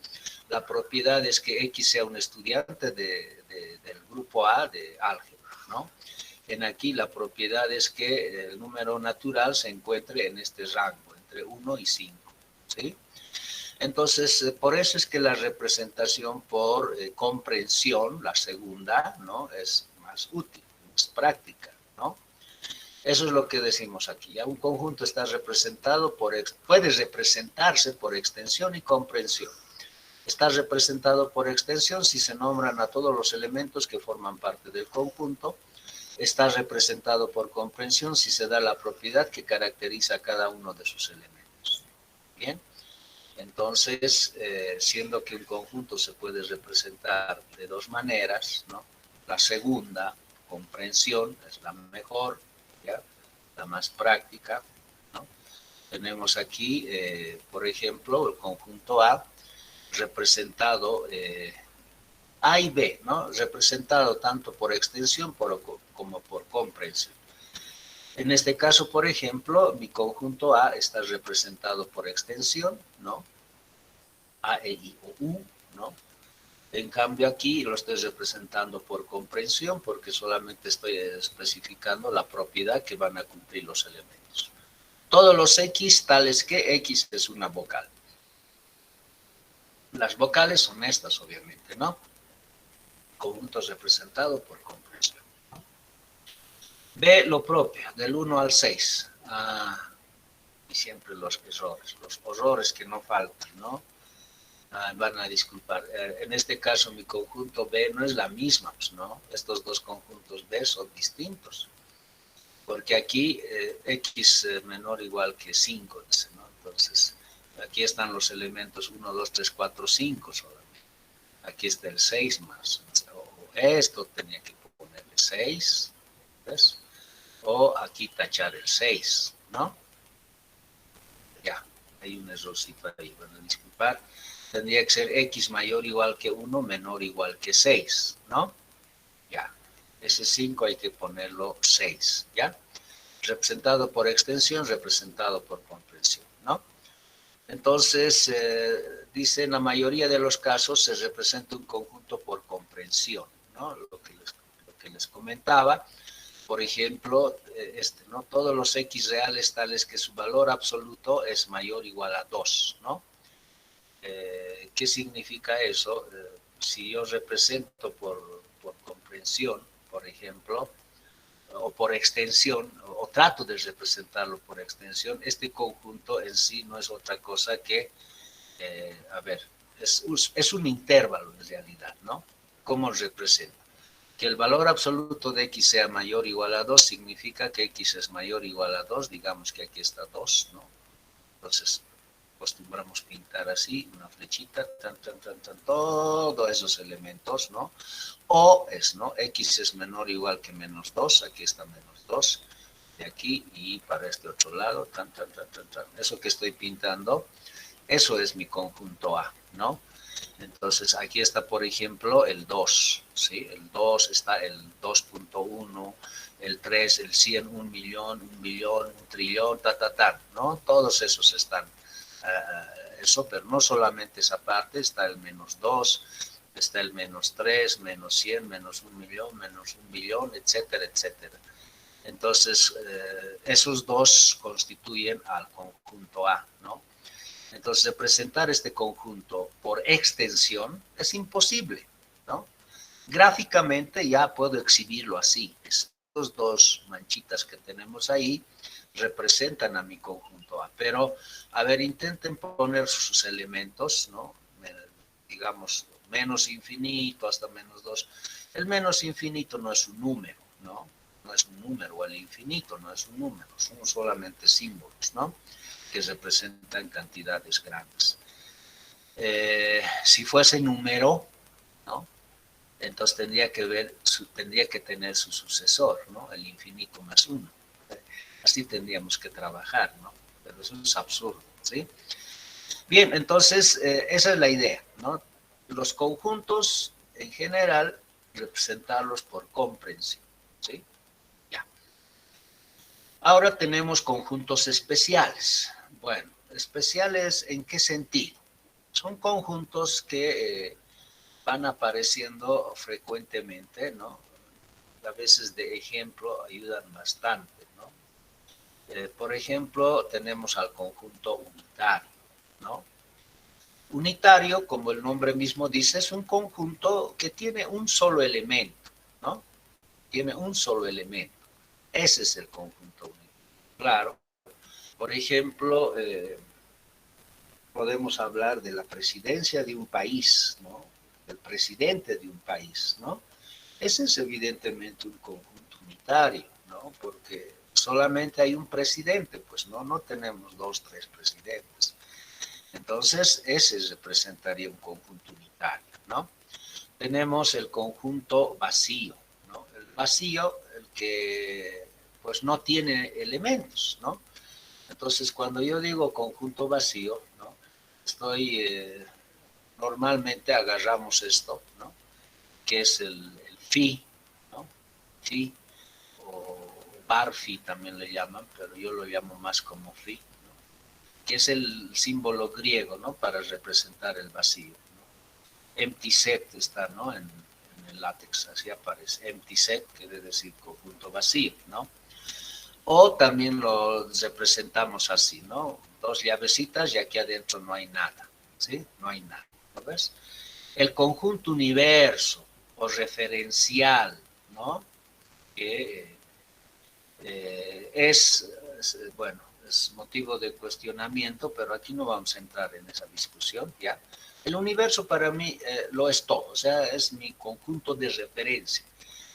la propiedad es que X sea un estudiante del grupo A de álgebra, ¿no? En aquí la propiedad es que el número natural se encuentre en este rango, entre 1 y 5, ¿sí? Entonces, por eso es que la representación por comprensión, la segunda, ¿no?, es más útil, más práctica, ¿no? Eso es lo que decimos aquí. Ya un conjunto está representado puede representarse por extensión y comprensión. Está representado por extensión si se nombran a todos los elementos que forman parte del conjunto. Está representado por comprensión si se da la propiedad que caracteriza a cada uno de sus elementos. Bien. Entonces, siendo que un conjunto se puede representar de dos maneras, ¿no? La segunda, comprensión, es la mejor, ¿ya?, la más práctica, ¿no? Tenemos aquí, por ejemplo, el conjunto A representado, A y B, ¿no?, representado tanto por extensión como por comprensión. En este caso, por ejemplo, mi conjunto A está representado por extensión, ¿no? A, E, I, O, U, ¿no? En cambio aquí lo estoy representando por comprensión porque solamente estoy especificando la propiedad que van a cumplir los elementos. Todos los X, tales que X es una vocal. Las vocales son estas, obviamente, ¿no? Conjuntos representados por comprensión. B, lo propio, del 1 al 6. Y siempre los horrores que no faltan, ¿no? Van a disculpar. En este caso, mi conjunto B no es la misma, ¿no? Estos dos conjuntos B son distintos. Porque aquí X menor o igual que 5, ¿no? Entonces, aquí están los elementos 1, 2, 3, 4, 5 solamente. Aquí está el 6 más. O esto tenía que ponerle 6, ¿ves? O aquí tachar el 6, ¿no? Ya. hay un errorcito ahí, bueno, disculpar. Tendría que ser x mayor o igual que 1, menor o igual que 6, ¿no? Ya, ese 5 hay que ponerlo 6, ¿ya? Representado por extensión, representado por comprensión, ¿no? Entonces, dice, en la mayoría de los casos se representa un conjunto por comprensión, ¿no? Lo que les comentaba. Por ejemplo, ¿no? Todos los x reales tales que su valor absoluto es mayor o igual a 2, ¿no? ¿Qué significa eso? Si yo represento por comprensión, por ejemplo, o por extensión, o trato de representarlo por extensión, este conjunto en sí no es otra cosa que, a ver, es un intervalo en realidad, ¿no? ¿Cómo representa? Que el valor absoluto de x sea mayor o igual a 2 significa que x es mayor o igual a 2, digamos que aquí está 2, ¿no? Entonces, acostumbramos pintar así, una flechita, todos esos elementos, ¿no? O es, ¿no? X es menor o igual que menos 2, aquí está menos 2, de aquí y para este otro lado, eso que estoy pintando, eso es mi conjunto A, ¿no? Entonces aquí está, por ejemplo, el 2, ¿sí? El 2 está el 2.1, el 3, el 100, 1.000.000, 1.000.000.000, 1.000.000.000, ¿no? Todos esos están. Eso, pero no solamente esa parte, está el menos 2, está el menos 3, menos 100, menos 1.000.000, menos 1.000.000.000, etcétera, etcétera. Entonces, esos dos constituyen al conjunto A, ¿no? Entonces, representar este conjunto por extensión es imposible, ¿no? Gráficamente ya puedo exhibirlo así. Estos dos manchitas que tenemos ahí representan a mi conjunto A, pero, a ver, intenten poner sus elementos, ¿no? Digamos, menos infinito hasta menos 2. El menos infinito no es un número, ¿no? No es un número, o el infinito no es un número, son solamente símbolos, ¿no? Que representan cantidades grandes. Si fuese número, ¿no? Entonces tendría que tener su sucesor, ¿no? El infinito más 1. Así tendríamos que trabajar, ¿no? Pero eso es absurdo, ¿sí? Bien, entonces esa es la idea, ¿no? Los conjuntos en general, representarlos por comprensión, ¿sí? Ya. Ahora tenemos conjuntos especiales. Bueno, especiales ¿en qué sentido? Son conjuntos que van apareciendo frecuentemente, ¿no? A veces de ejemplo ayudan bastante, ¿no? Por ejemplo, tenemos al conjunto unitario, ¿no? Unitario, como el nombre mismo dice, es un conjunto que tiene un solo elemento, ¿no? Tiene un solo elemento. Ese es el conjunto unitario. Claro. Por ejemplo, podemos hablar de la presidencia de un país, ¿no? Del presidente de un país, ¿no? Ese es evidentemente un conjunto unitario, ¿no? Porque solamente hay un presidente, pues no tenemos 2, 3 presidentes. Entonces, ese representaría un conjunto unitario, ¿no? Tenemos el conjunto vacío, ¿no? El vacío, el que pues no tiene elementos, ¿no? Entonces, cuando yo digo conjunto vacío, ¿no? Normalmente agarramos esto, ¿no? Que es el phi, ¿no? Phi, o bar phi también le llaman, pero yo lo llamo más como phi, ¿no? Que es el símbolo griego, ¿no? Para representar el vacío, ¿no? Empty set está, ¿no? En el látex, así aparece. Empty set quiere decir conjunto vacío, ¿no? O también lo representamos así, ¿no? Dos llavecitas y aquí adentro no hay nada, ¿sí? No hay nada, ¿lo ves? El conjunto universo o referencial, ¿no? Que bueno, es motivo de cuestionamiento, pero aquí no vamos a entrar en esa discusión, ¿ya? El universo para mí lo es todo, o sea, es mi conjunto de referencia.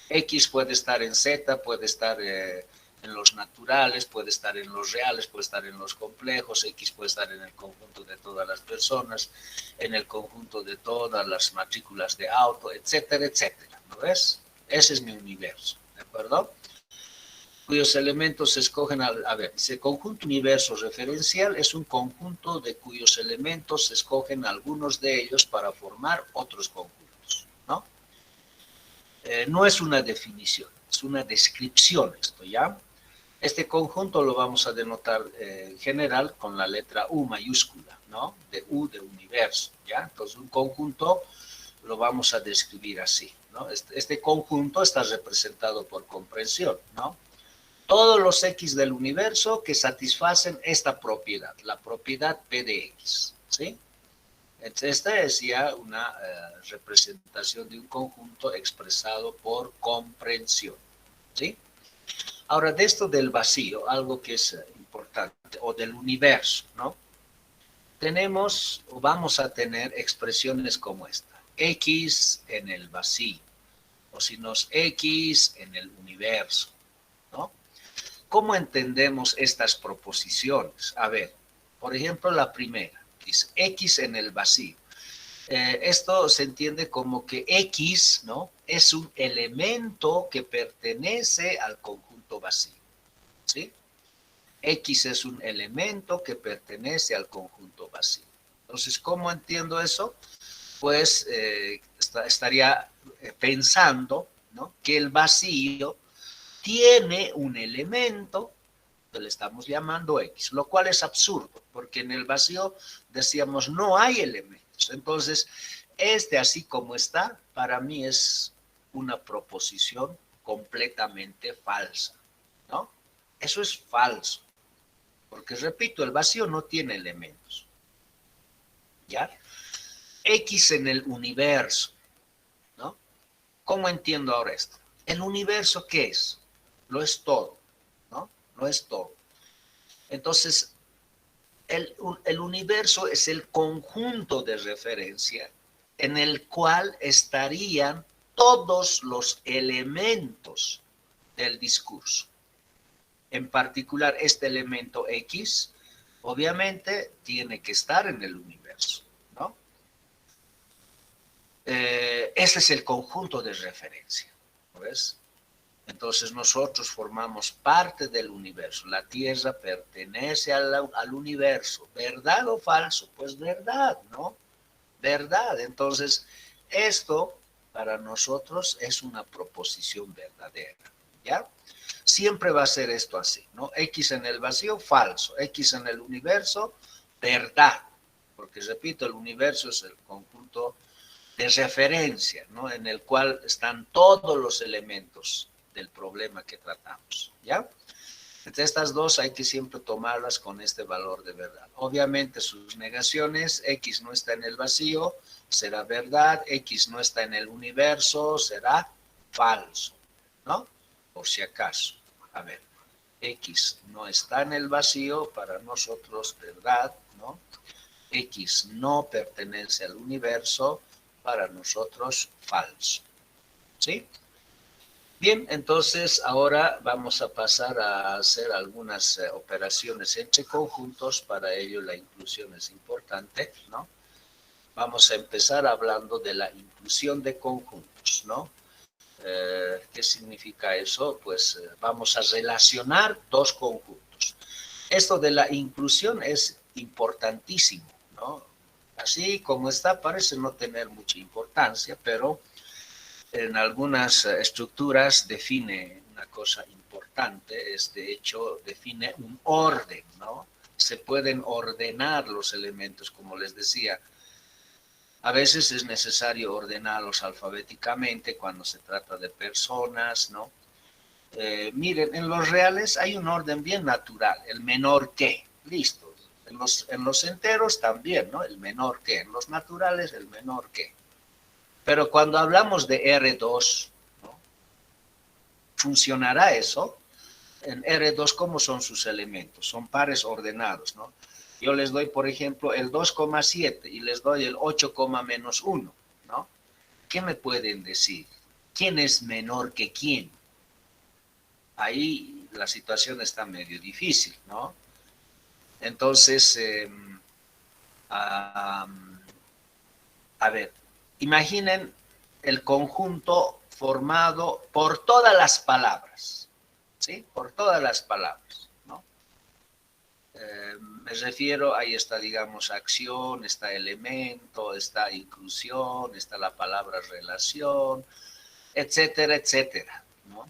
X puede estar en Z, puede estar en los naturales, puede estar en los reales, puede estar en los complejos, X puede estar en el conjunto de todas las personas, en el conjunto de todas las matrículas de auto, etcétera, etcétera, ¿no ves? Ese es mi universo, ¿de acuerdo? cuyos elementos se escogen a ver, ese conjunto universo referencial es un conjunto de cuyos elementos se escogen algunos de ellos para formar otros conjuntos, ¿no? No es una definición, es una descripción esto, ¿ya? Este conjunto lo vamos a denotar en general con la letra U mayúscula, ¿no? De U de universo, ¿ya? Entonces un conjunto lo vamos a describir así, ¿no? Este conjunto está representado por comprensión, ¿no? Todos los X del universo que satisfacen esta propiedad, la propiedad P de X, ¿sí? Entonces, esta es ya una representación de un conjunto expresado por comprensión, ¿sí? Ahora, de esto del vacío, algo que es importante, o del universo, ¿no? Tenemos, o vamos a tener expresiones como esta, X en el vacío, o si no es X en el universo, ¿no? ¿Cómo entendemos estas proposiciones? A ver, por ejemplo, la primera, dice X en el vacío. Esto se entiende como que X, ¿no? Es un elemento que pertenece al conjunto vacío, ¿sí? X es un elemento que pertenece al conjunto vacío. Entonces, ¿cómo entiendo eso? Pues estaría pensando, ¿no? Que el vacío tiene un elemento que le estamos llamando X, lo cual es absurdo, porque en el vacío decíamos no hay elementos. Entonces, así como está, para mí es una proposición completamente falsa, ¿no? Eso es falso, porque repito, el vacío no tiene elementos, ¿ya? X en el universo, ¿no? ¿Cómo entiendo ahora esto? ¿El universo qué es? Lo es todo, ¿no? Lo es todo. Entonces, el universo es el conjunto de referencia en el cual estarían todos los elementos del discurso. En particular, este elemento X, obviamente, tiene que estar en el universo, ¿no? Ese es el conjunto de referencia, ¿no ves? Entonces nosotros formamos parte del universo. La Tierra pertenece al universo. ¿Verdad o falso? Pues verdad, ¿no? Verdad. Entonces, esto para nosotros es una proposición verdadera, ¿ya? Siempre va a ser esto así, ¿no? X en el vacío, falso. X en el universo, verdad. Porque, repito, el universo es el conjunto de referencia, ¿no? En el cual están todos los elementos del problema que tratamos, ¿ya? Entre estas dos hay que siempre tomarlas con este valor de verdad. Obviamente sus negaciones, X no está en el vacío, será verdad, X no está en el universo, será falso, ¿no? Por si acaso. A ver, X no está en el vacío, para nosotros verdad, ¿no? X no pertenece al universo, para nosotros falso, ¿sí? Bien, entonces ahora vamos a pasar a hacer algunas operaciones entre conjuntos, para ello la inclusión es importante, ¿no? Vamos a empezar hablando de la inclusión de conjuntos, ¿no? ¿Qué significa eso? Pues vamos a relacionar dos conjuntos. Esto de la inclusión es importantísimo, ¿no? Así como está, parece no tener mucha importancia, pero en algunas estructuras define una cosa importante, de hecho define un orden, ¿no? Se pueden ordenar los elementos, como les decía. A veces es necesario ordenarlos alfabéticamente cuando se trata de personas, ¿no? Miren, en los reales hay un orden bien natural, el menor que, listo. En los enteros también, ¿no? El menor que, en los naturales el menor que. Pero cuando hablamos de R2, ¿no? ¿Funcionará eso? En R2, ¿cómo son sus elementos? Son pares ordenados, ¿no? Yo les doy, por ejemplo, el 2,7 y les doy el 8, menos 1, ¿no? ¿Qué me pueden decir? ¿Quién es menor que quién? Ahí la situación está medio difícil, ¿no? Entonces, a ver, imaginen el conjunto formado por todas las palabras, ¿sí? Por todas las palabras, ¿no? Me refiero, ahí está, digamos, acción, está elemento, está inclusión, está la palabra relación, etcétera, etcétera, ¿no?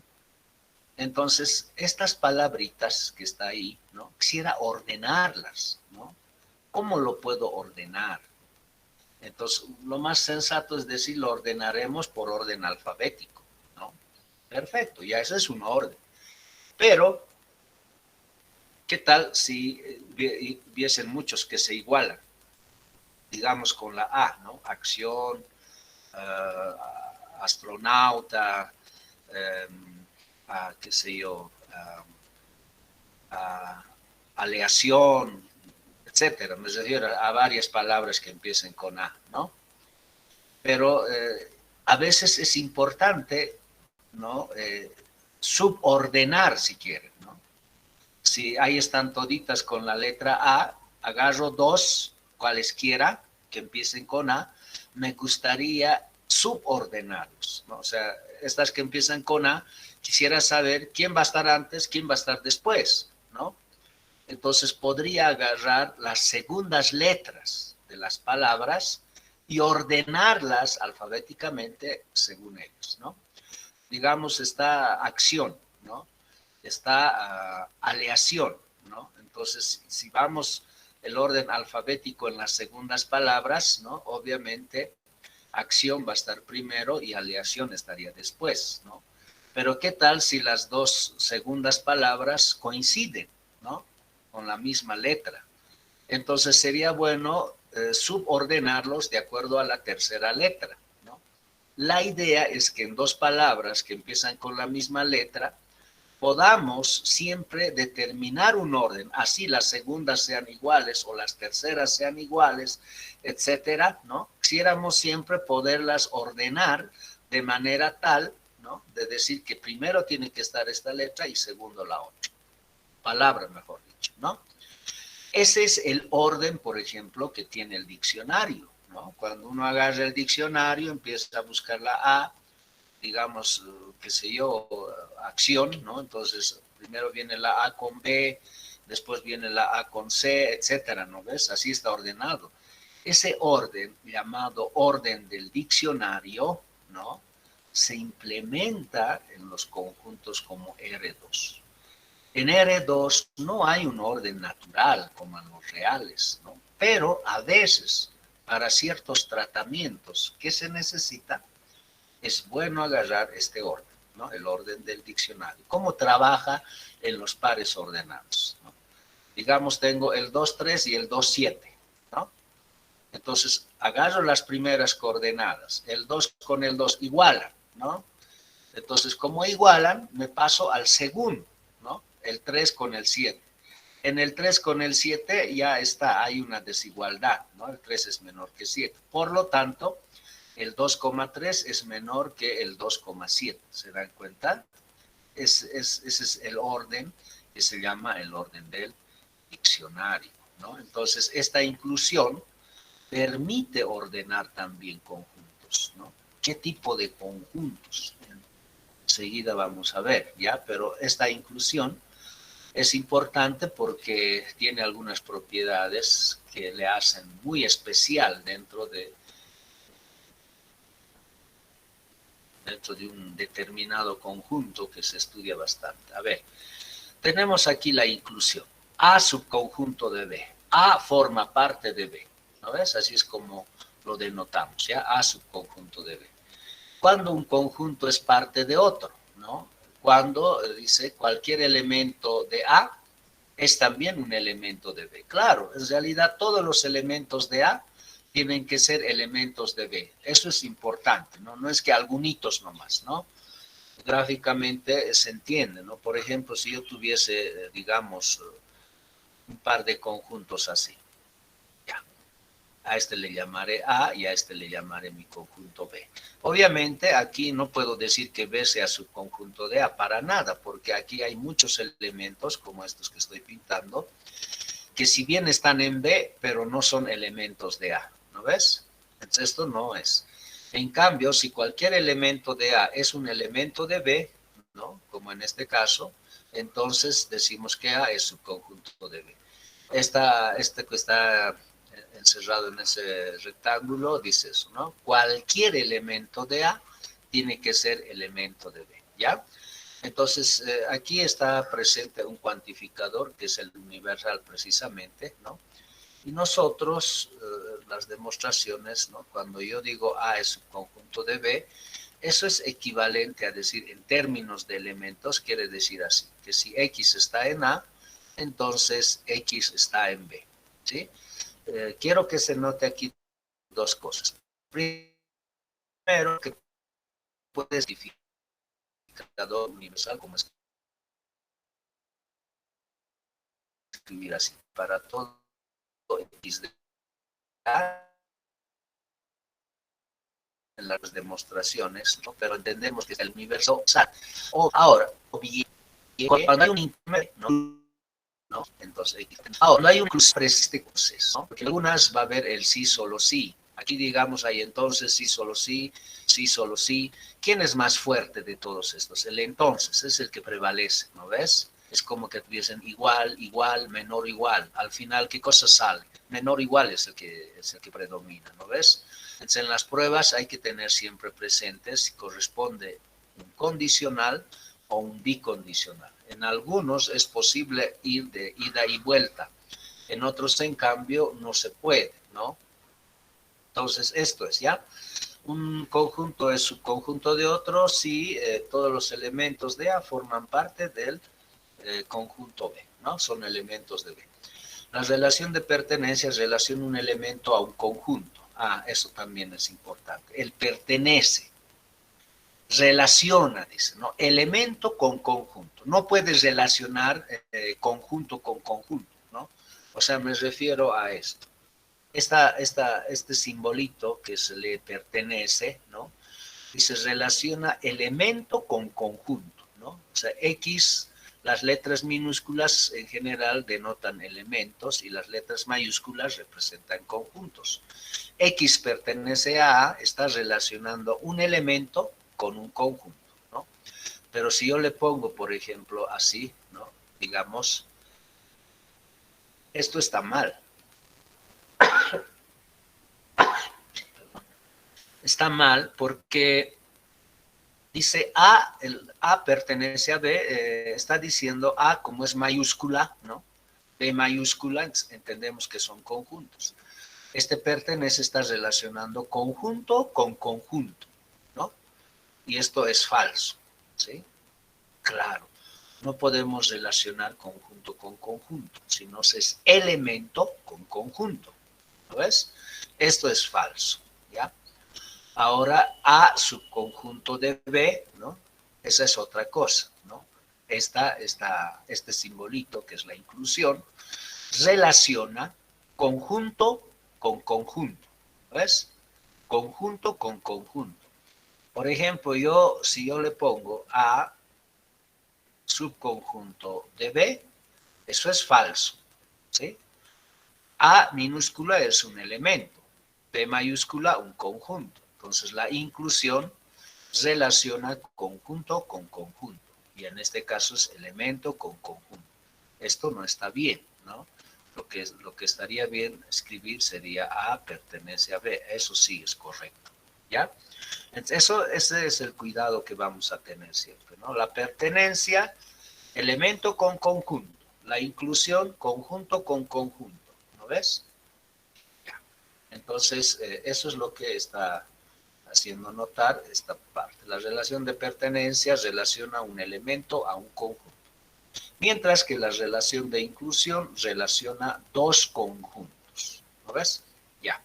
Entonces, estas palabritas que está ahí, ¿no? Quisiera ordenarlas, ¿no? ¿Cómo lo puedo ordenar? Entonces, lo más sensato es decir, lo ordenaremos por orden alfabético, ¿no? Perfecto, ya eso es un orden. Pero, ¿qué tal si viesen muchos que se igualan? Digamos con la A, ¿no? Acción, astronauta, qué sé yo, aleación, etcétera. Me refiero a varias palabras que empiecen con A, ¿no? Pero a veces es importante, ¿no? Subordenar, si quieren, ¿no? Si ahí están toditas con la letra A, agarro dos, cualesquiera, que empiecen con A, me gustaría subordenarlos, ¿no? O sea, estas que empiezan con A, quisiera saber quién va a estar antes, quién va a estar después, ¿no? Entonces podría agarrar las segundas letras de las palabras y ordenarlas alfabéticamente según ellas, ¿no? Digamos, está acción, ¿no? Está aleación, ¿no? Entonces, si vamos el orden alfabético en las segundas palabras, ¿no? Obviamente, acción va a estar primero y aleación estaría después, ¿no? Pero ¿qué tal si las dos segundas palabras coinciden, ¿no? Con la misma letra. Entonces sería bueno subordenarlos de acuerdo a la tercera letra, ¿no? La idea es que en dos palabras que empiezan con la misma letra, podamos siempre determinar un orden, así las segundas sean iguales o las terceras sean iguales, etcétera, ¿no? Quisiéramos siempre poderlas ordenar de manera tal, ¿no? De decir que primero tiene que estar esta letra y segundo la otra. Palabra, mejor dicho, ¿no? Ese es el orden, por ejemplo, que tiene el diccionario, ¿no? Cuando uno agarra el diccionario, empieza a buscar la A, digamos, qué sé yo, acción, ¿no? Entonces, primero viene la A con B, después viene la A con C, etcétera, ¿no ves? Así está ordenado. Ese orden, llamado orden del diccionario, ¿no? Se implementa en los conjuntos como R2. En R2 no hay un orden natural como en los reales, ¿no? Pero a veces, para ciertos tratamientos que se necesita, es bueno agarrar este orden, ¿no? El orden del diccionario. ¿Cómo trabaja en los pares ordenados? ¿No? Digamos, tengo el 2-3 y el 2-7, ¿no? Entonces, agarro las primeras coordenadas. El 2 con el 2 igualan, ¿no? Entonces, como igualan, me paso al segundo, ¿no? El 3 con el 7. En el 3 con el 7 ya está, hay una desigualdad, ¿no? El 3 es menor que 7. Por lo tanto, el 2,3 es menor que el 2,7. ¿Se dan cuenta? Ese es el orden que se llama el orden del diccionario, ¿no? Entonces, esta inclusión permite ordenar también conjuntos, ¿no? ¿Qué tipo de conjuntos? Enseguida vamos a ver, ¿ya? Pero esta inclusión es importante porque tiene algunas propiedades que le hacen muy especial dentro de un determinado conjunto que se estudia bastante. A ver, tenemos aquí la inclusión. A subconjunto de B. A forma parte de B. ¿No ves? Así es como lo denotamos, ¿ya? A subconjunto de B. Cuando un conjunto es parte de otro, ¿no? Cuando dice cualquier elemento de A es también un elemento de B. Claro, en realidad todos los elementos de A tienen que ser elementos de B. Eso es importante, ¿no? No es que algunitos nomás, ¿no? Gráficamente se entiende, ¿no? Por ejemplo, si yo tuviese, digamos, un par de conjuntos así, ya. A este le llamaré A y a este le llamaré mi conjunto B. Obviamente aquí no puedo decir que B sea subconjunto de A para nada, porque aquí hay muchos elementos, como estos que estoy pintando, que si bien están en B, pero no son elementos de A, ¿no ves? Entonces esto no es. En cambio, si cualquier elemento de A es un elemento de B, ¿no? Como en este caso, entonces decimos que A es subconjunto de B. Este que está encerrado en ese rectángulo dice eso, ¿no? Cualquier elemento de A tiene que ser elemento de B, ¿ya? Entonces, aquí está presente un cuantificador que es el universal precisamente, ¿no? Y nosotros, las demostraciones, ¿no? Cuando yo digo A es subconjunto de B, eso es equivalente a decir, en términos de elementos, quiere decir así, que si X está en A, entonces X está en B, ¿sí? Quiero que se note aquí dos cosas. Primero, que puede significador universal, como escribir así, para todo X de A, en las demostraciones, ¿no? Pero entendemos que es el universo SAT. O ahora, o bien, cuando hay un intermedio, ¿no? Entonces, ahora, no hay un proceso, ¿no? Porque algunas va a haber el sí, solo sí. Aquí digamos, hay entonces sí, solo sí, sí, solo sí. ¿Quién es más fuerte de todos estos? El entonces es el que prevalece, ¿no ves? Es como que tuviesen igual, igual, menor, igual. Al final, ¿qué cosa sale? Menor, igual es el que predomina, ¿no ves? Entonces, en las pruebas hay que tener siempre presentes si corresponde un condicional o un bicondicional. En algunos es posible ir de ida y vuelta, en otros, en cambio, no se puede, ¿no? Entonces, esto es, ¿ya? Un conjunto es subconjunto de otro si todos los elementos de A forman parte del conjunto B, ¿no? Son elementos de B. La relación de pertenencia relaciona un elemento a un conjunto. Ah, eso también es importante. Él pertenece, relaciona, dice, ¿no? Elemento con conjunto. No puedes relacionar conjunto con conjunto, ¿no? O sea, me refiero a esto. Este simbolito que se le pertenece, ¿no? Y se relaciona elemento con conjunto, ¿no? O sea, X, las letras minúsculas en general denotan elementos y las letras mayúsculas representan conjuntos. X pertenece a A, está relacionando un elemento con un conjunto, ¿no? Pero si yo le pongo, por ejemplo, así, ¿no? Digamos, esto está mal. Está mal porque dice A, el A pertenece a B, está diciendo A como es mayúscula, ¿no? B mayúscula, entendemos que son conjuntos. Este pertenece está relacionando conjunto con conjunto, ¿no? Y esto es falso, ¿sí? Claro, no podemos relacionar conjunto con conjunto, sino es elemento con conjunto, ¿no ves? Esto es falso, ¿ya? Ahora, A subconjunto de B, ¿no? Esa es otra cosa, ¿no? Este simbolito, que es la inclusión, relaciona conjunto con conjunto, ¿ves? Conjunto con conjunto. Por ejemplo, si yo le pongo A subconjunto de B, eso es falso, ¿sí? A minúscula es un elemento, B mayúscula un conjunto. Entonces la inclusión relaciona conjunto con conjunto, y en este caso es elemento con conjunto. Esto no está bien, ¿no? Lo que estaría bien escribir sería A pertenece a B, eso sí es correcto, ¿ya? Ese es el cuidado que vamos a tener siempre, ¿no? La pertenencia, elemento con conjunto, la inclusión, conjunto con conjunto, ¿no ves? Ya. Entonces, eso es lo que está haciendo notar esta parte. La relación de pertenencia relaciona un elemento a un conjunto, mientras que la relación de inclusión relaciona dos conjuntos, ¿no ves? Ya.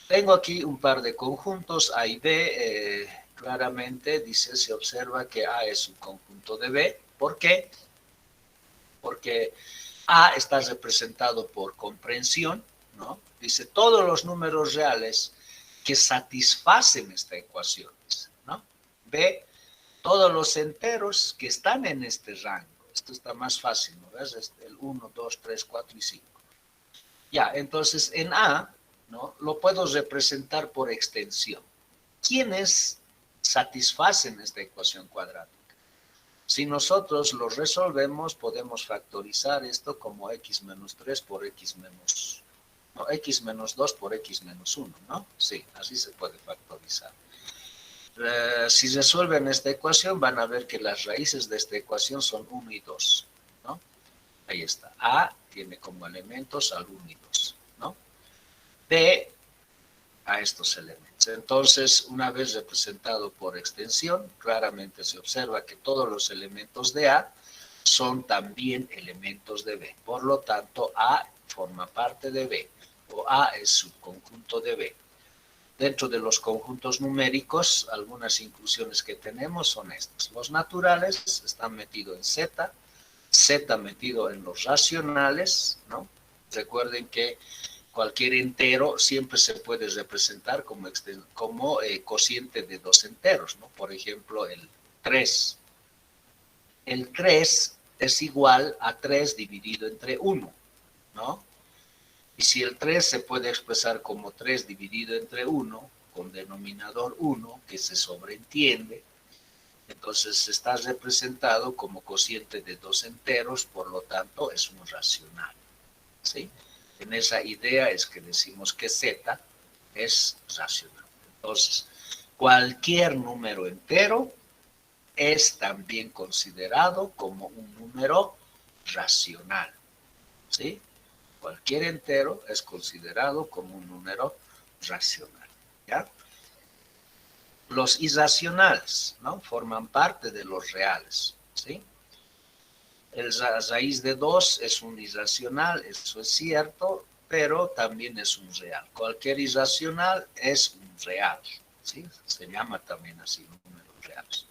Tengo aquí un par de conjuntos, A y B, claramente dice, se observa que A es un conjunto de B. ¿Por qué? Porque A está representado por comprensión, ¿no? Dice, todos los números reales que satisfacen esta ecuación, ¿no? B, todos los enteros que están en este rango. Esto está más fácil, ¿no ves? El 1, 2, 3, 4 y 5. Ya, entonces en A, ¿no? Lo puedo representar por extensión. ¿Quiénes satisfacen esta ecuación cuadrática? Si nosotros lo resolvemos, podemos factorizar esto como x menos 3 por x menos, no, x menos 2 por x menos 1, ¿no? Sí, así se puede factorizar. Si resuelven esta ecuación, van a ver que las raíces de esta ecuación son 1 y 2, ¿no? Ahí está. A tiene como elementos al 1 y 2, ¿no? B a estos elementos. Entonces, una vez representado por extensión, claramente se observa que todos los elementos de A son también elementos de B. Por lo tanto, A forma parte de B, o A es subconjunto de B. Dentro de los conjuntos numéricos, algunas inclusiones que tenemos son estas. Los naturales están metidos en Z, Z metido en los racionales, ¿no? Recuerden que cualquier entero siempre se puede representar como cociente de dos enteros, ¿no? Por ejemplo, el 3. El 3 es igual a 3 dividido entre 1, ¿no? Y si el 3 se puede expresar como 3 dividido entre 1, con denominador 1, que se sobreentiende, entonces está representado como cociente de dos enteros, por lo tanto es un racional, ¿sí? En esa idea es que decimos que Z es racional. Entonces, cualquier número entero es también considerado como un número racional, ¿sí? Cualquier entero es considerado como un número racional, ¿ya? Los irracionales, ¿no? Forman parte de los reales, ¿sí? El raíz de 2 es un irracional, eso es cierto, pero también es un real. Cualquier irracional es un real, ¿sí? Se llama también así, números reales.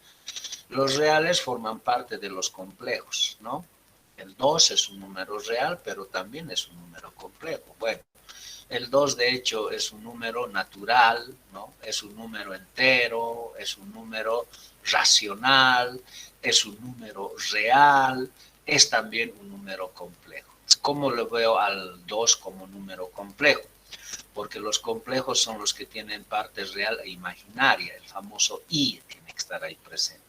Los reales forman parte de los complejos, ¿no? El 2 es un número real, pero también es un número complejo. Bueno, el 2 de hecho es un número natural, ¿no? Es un número entero, es un número racional, es un número real, es también un número complejo. ¿Cómo lo veo al 2 como número complejo? Porque los complejos son los que tienen parte real e imaginaria, el famoso i tiene que estar ahí presente.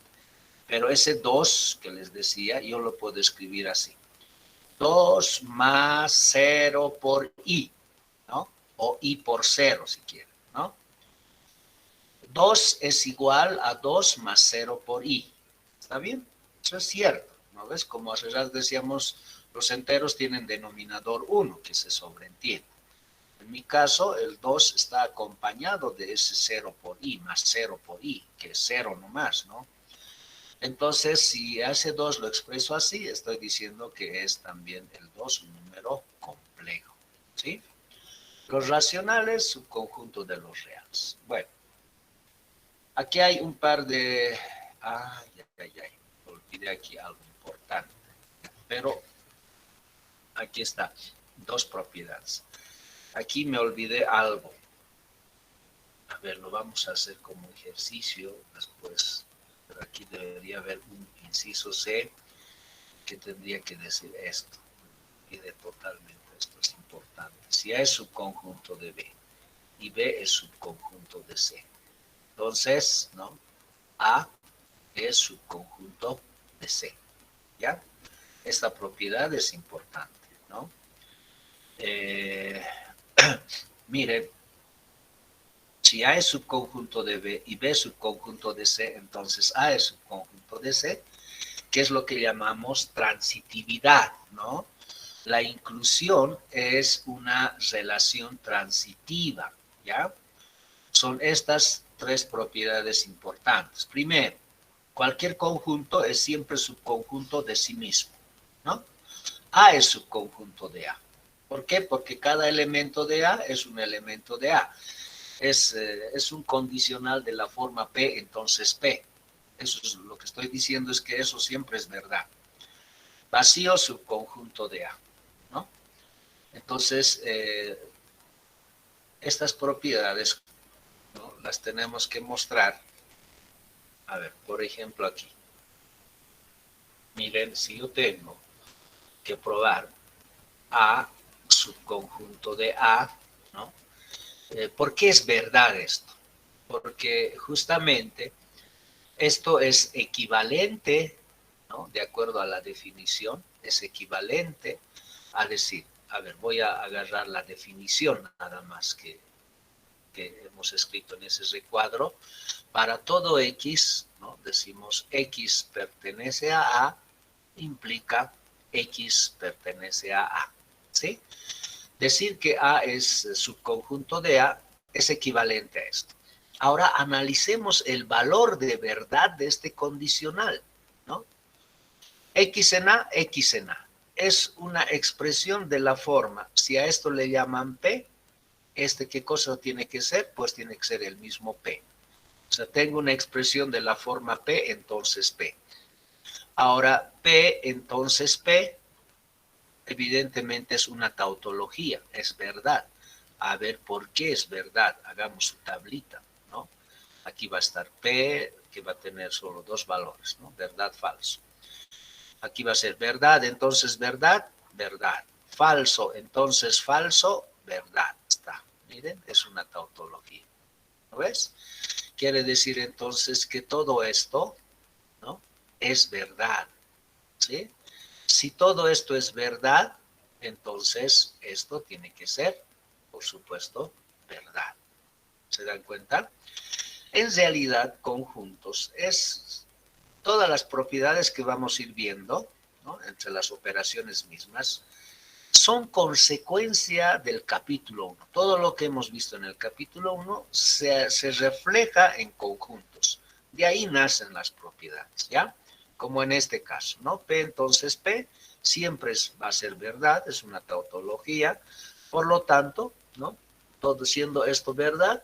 Pero ese 2 que les decía, yo lo puedo escribir así. 2 más 0 por i, ¿no? O i por 0 si quieren, ¿no? 2 es igual a 2 más 0 por i. ¿Está bien? Eso es cierto, ¿no ves? Como hace rato decíamos, los enteros tienen denominador 1, que se sobreentiende. En mi caso, el 2 está acompañado de ese 0 por i, más 0 por i, que es 0 nomás, ¿no? Entonces, si a ese 2 lo expreso así, estoy diciendo que es también el 2 un número complejo, ¿sí? Los racionales, subconjunto de los reales. Bueno, aquí hay un par de... olvidé aquí algo importante. Pero aquí está, dos propiedades. Aquí me olvidé algo. A ver, lo vamos a hacer como ejercicio después. Pero aquí debería haber un inciso C que tendría que decir esto. Olvidé totalmente, esto es importante. Si A es subconjunto de B y B es subconjunto de C. Entonces, ¿no? A es subconjunto de C, ¿ya? Esta propiedad es importante, ¿no? Miren, si A es subconjunto de B y B es subconjunto de C, entonces A es subconjunto de C, que es lo que llamamos transitividad, ¿no? La inclusión es una relación transitiva, ¿ya? Son estas tres propiedades importantes. Primero, cualquier conjunto es siempre subconjunto de sí mismo, ¿no? A es subconjunto de A. ¿Por qué? Porque cada elemento de A es un elemento de A. Es un condicional de la forma P, entonces P. Eso es lo que estoy diciendo, es que eso siempre es verdad. Vacío subconjunto de A, ¿no? Entonces, estas propiedades, ¿no?, las tenemos que mostrar. A ver, por ejemplo aquí. Miren, si yo tengo que probar A subconjunto de A, ¿no? ¿Por qué es verdad esto? Porque justamente esto es equivalente, ¿no? De acuerdo a la definición, es equivalente a decir, a ver, voy a agarrar la definición nada más que hemos escrito en ese recuadro. Para todo X, ¿no? Decimos X pertenece a A, implica X pertenece a A, ¿sí? Decir que A es subconjunto de A es equivalente a esto. Ahora analicemos el valor de verdad de este condicional, ¿no? X en A, X en A. Es una expresión de la forma. Si a esto le llaman P, ¿qué cosa tiene que ser? Pues tiene que ser el mismo P. O sea, tengo una expresión de la forma P, entonces P. Ahora, P, entonces P, evidentemente es una tautología, es verdad. A ver, ¿por qué es verdad? Hagamos su tablita, ¿no? Aquí va a estar P, que va a tener solo dos valores, ¿no? Verdad, falso. Aquí va a ser verdad, entonces verdad, verdad. Falso, entonces falso, verdad. Está. Miren, es una tautología. ¿Lo ves? Quiere decir entonces que todo esto, ¿no? Es verdad. ¿Sí? Si todo esto es verdad, entonces esto tiene que ser, por supuesto, verdad. ¿Se dan cuenta? En realidad, conjuntos es todas las propiedades que vamos a ir viendo, ¿no? Entre las operaciones mismas, son consecuencia del capítulo 1. Todo lo que hemos visto en el capítulo 1 se refleja en conjuntos. De ahí nacen las propiedades, ¿ya? Como en este caso, ¿no? P, entonces P siempre va a ser verdad, es una tautología. Por lo tanto, ¿no? Todo siendo esto verdad,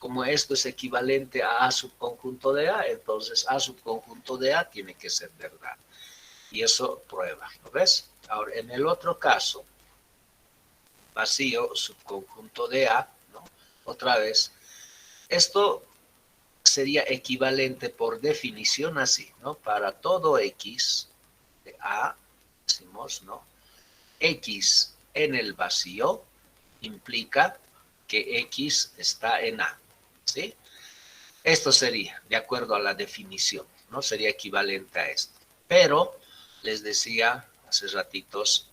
como esto es equivalente a A subconjunto de A, entonces A subconjunto de A tiene que ser verdad. Y eso prueba, ¿lo ves? Ahora, en el otro caso, vacío, subconjunto de A, ¿no? Otra vez, esto sería equivalente por definición así, ¿no? Para todo X de A, decimos, ¿no? X en el vacío implica que X está en A, ¿sí? Esto sería, de acuerdo a la definición, ¿no? Sería equivalente a esto. Pero, les decía hace ratitos,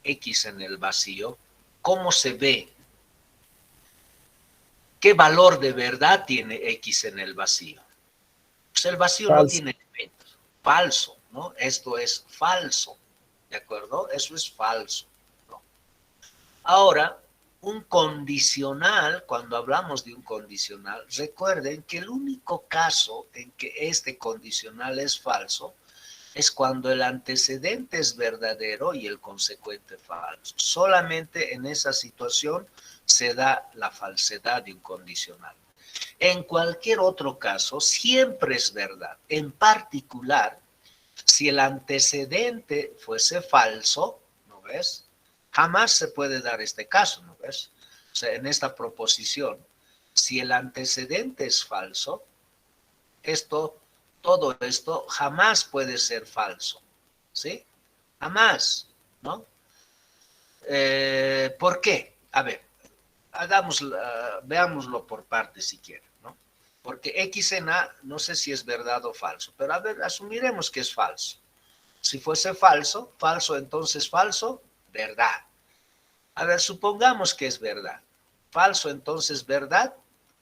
X en el vacío, ¿cómo se ve? ¿Qué valor de verdad tiene X en el vacío? Pues el vacío no Falso. tiene elementos. Falso, ¿no? Esto es falso, ¿de acuerdo? Eso es falso, ¿no? Ahora, un condicional, cuando hablamos de un condicional, recuerden que el único caso en que este condicional es falso es cuando el antecedente es verdadero y el consecuente falso. Solamente en esa situación se da la falsedad de un condicional. En cualquier otro caso, siempre es verdad. En particular, si el antecedente fuese falso, ¿no ves? Jamás se puede dar este caso, ¿no ves? O sea, en esta proposición, si el antecedente es falso, todo esto jamás puede ser falso, ¿sí? Jamás, ¿no? ¿Por qué? A ver, veámoslo por partes si quieren, ¿no? Porque X en A no sé si es verdad o falso, pero a ver, asumiremos que es falso. Si fuese falso, falso entonces falso, verdad. A ver, supongamos que es verdad. Falso entonces verdad,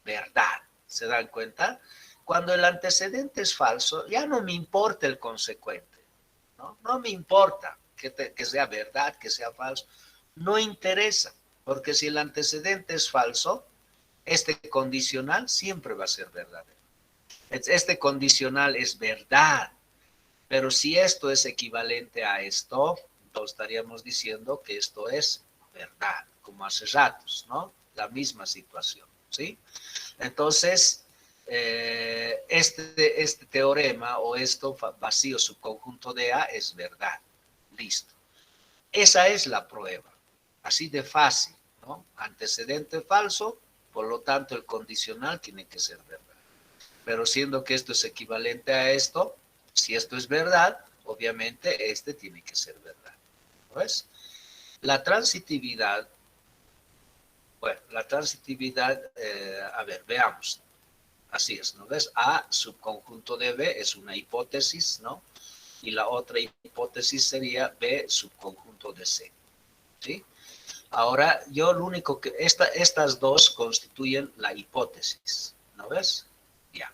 verdad. ¿Se dan cuenta? Cuando el antecedente es falso, ya no me importa el consecuente, ¿no? No me importa que sea verdad, que sea falso. No interesa, porque si el antecedente es falso, este condicional siempre va a ser verdadero. Este condicional es verdad, pero si esto es equivalente a esto, entonces estaríamos diciendo que esto es verdad, como hace ratos, ¿no? La misma situación, ¿sí? Entonces, este teorema o esto vacío subconjunto de A es verdad. Listo. Esa es la prueba. Así de fácil, ¿no? Antecedente falso, por lo tanto el condicional tiene que ser verdad. Pero siendo que esto es equivalente a esto, si esto es verdad, obviamente este tiene que ser verdad. ¿No es? La transitividad, bueno, la transitividad, a ver, veamos. Así es, ¿no ves? A subconjunto de B es una hipótesis, ¿no? y la otra hipótesis sería B subconjunto de C. ¿Sí? Ahora, yo lo único que, estas dos constituyen la hipótesis, ¿no ves? Ya.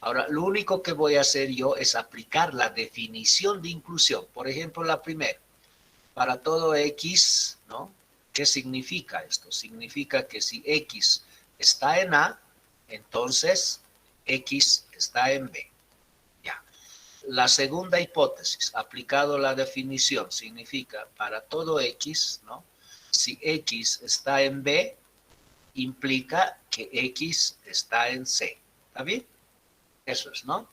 Ahora, lo único que voy a hacer yo es aplicar la definición de inclusión. Por ejemplo, la primera, para todo X, ¿no? ¿Qué significa esto? Significa que si X está en A, entonces X está en B. Ya. La segunda hipótesis, aplicado la definición, significa para todo X, ¿no? Si X está en B, implica que X está en C. ¿Está bien? Eso es, ¿no?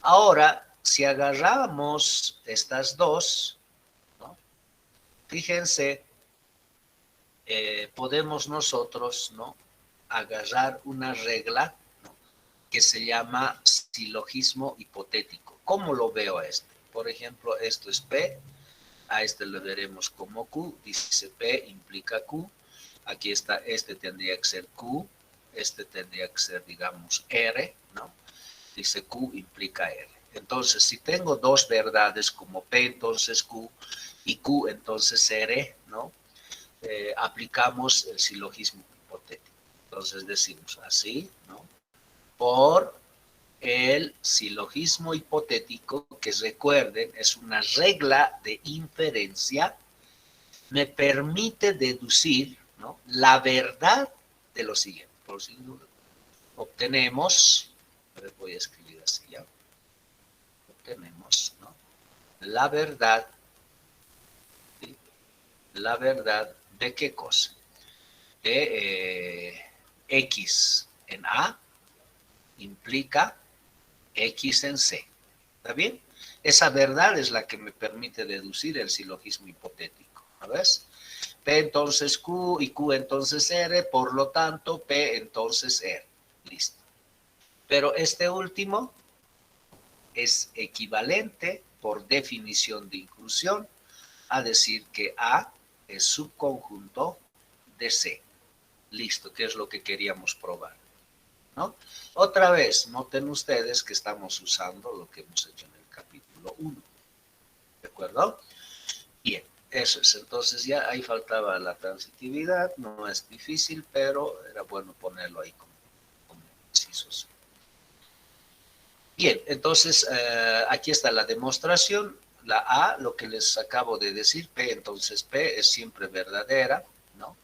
Ahora, si agarramos estas dos, ¿no? Fíjense, podemos nosotros, ¿no? Agarrar una regla, ¿no? Que se llama silogismo hipotético. ¿Cómo lo veo a este? Por ejemplo, esto es P, a este lo veremos como Q, dice P implica Q, aquí está, este tendría que ser Q, este tendría que ser, digamos, R, ¿no? Dice Q implica R. Entonces, si tengo dos verdades como P, entonces Q, y Q, entonces R, ¿no? Aplicamos el silogismo hipotético. Entonces decimos así, ¿no? Por el silogismo hipotético, que recuerden, es una regla de inferencia, me permite deducir, ¿no? La verdad de lo siguiente. Por si obtenemos, voy a escribir así ya, obtenemos, ¿no? La verdad, ¿sí? La verdad de qué cosa? De X en A implica X en C. ¿Está bien? Esa verdad es la que me permite deducir el silogismo hipotético. ¿Ves? P entonces Q y Q entonces R, por lo tanto P entonces R. Listo. Pero este último es equivalente por definición de inclusión a decir que A es subconjunto de C. Listo, que es lo que queríamos probar, ¿no? Otra vez, noten ustedes que estamos usando lo que hemos hecho en el capítulo 1, ¿de acuerdo? Bien, eso es. Entonces ya ahí faltaba la transitividad, no es difícil, pero era bueno ponerlo ahí como incisos. Bien, entonces aquí está la demostración. La A, lo que les acabo de decir, P, entonces P es siempre verdadera, ¿no?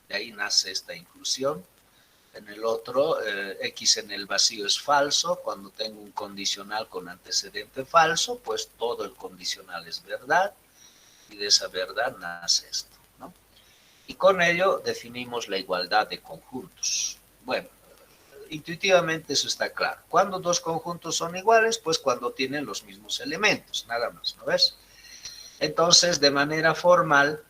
De ahí nace esta inclusión. En el otro, X en el vacío es falso. Cuando tengo un condicional con antecedente falso, pues todo el condicional es verdad. Y de esa verdad nace esto, ¿no? Y con ello definimos la igualdad de conjuntos. Bueno, intuitivamente eso está claro. ¿Cuándo dos conjuntos son iguales? Pues cuando tienen los mismos elementos, nada más, ¿no ves? Entonces, de manera formal,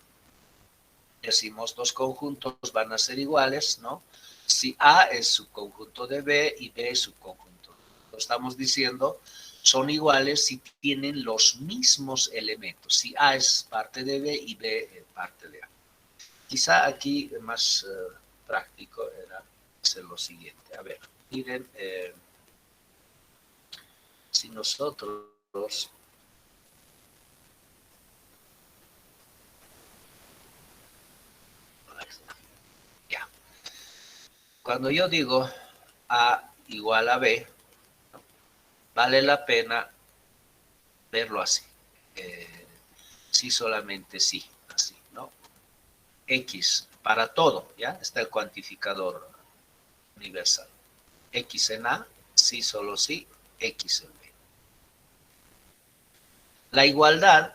decimos dos conjuntos van a ser iguales, ¿no? Si A es subconjunto de B y B es subconjunto. Lo estamos diciendo, son iguales si tienen los mismos elementos. Si A es parte de B y B parte de A. Quizá aquí más práctico era hacer lo siguiente. A ver, miren, si nosotros ya, cuando yo digo A igual a B, ¿no? Vale la pena verlo así. Sí, solamente sí, así, ¿no? X para todo, ¿ya? Está el cuantificador universal. X en A, sí, solo sí, X en B. La igualdad,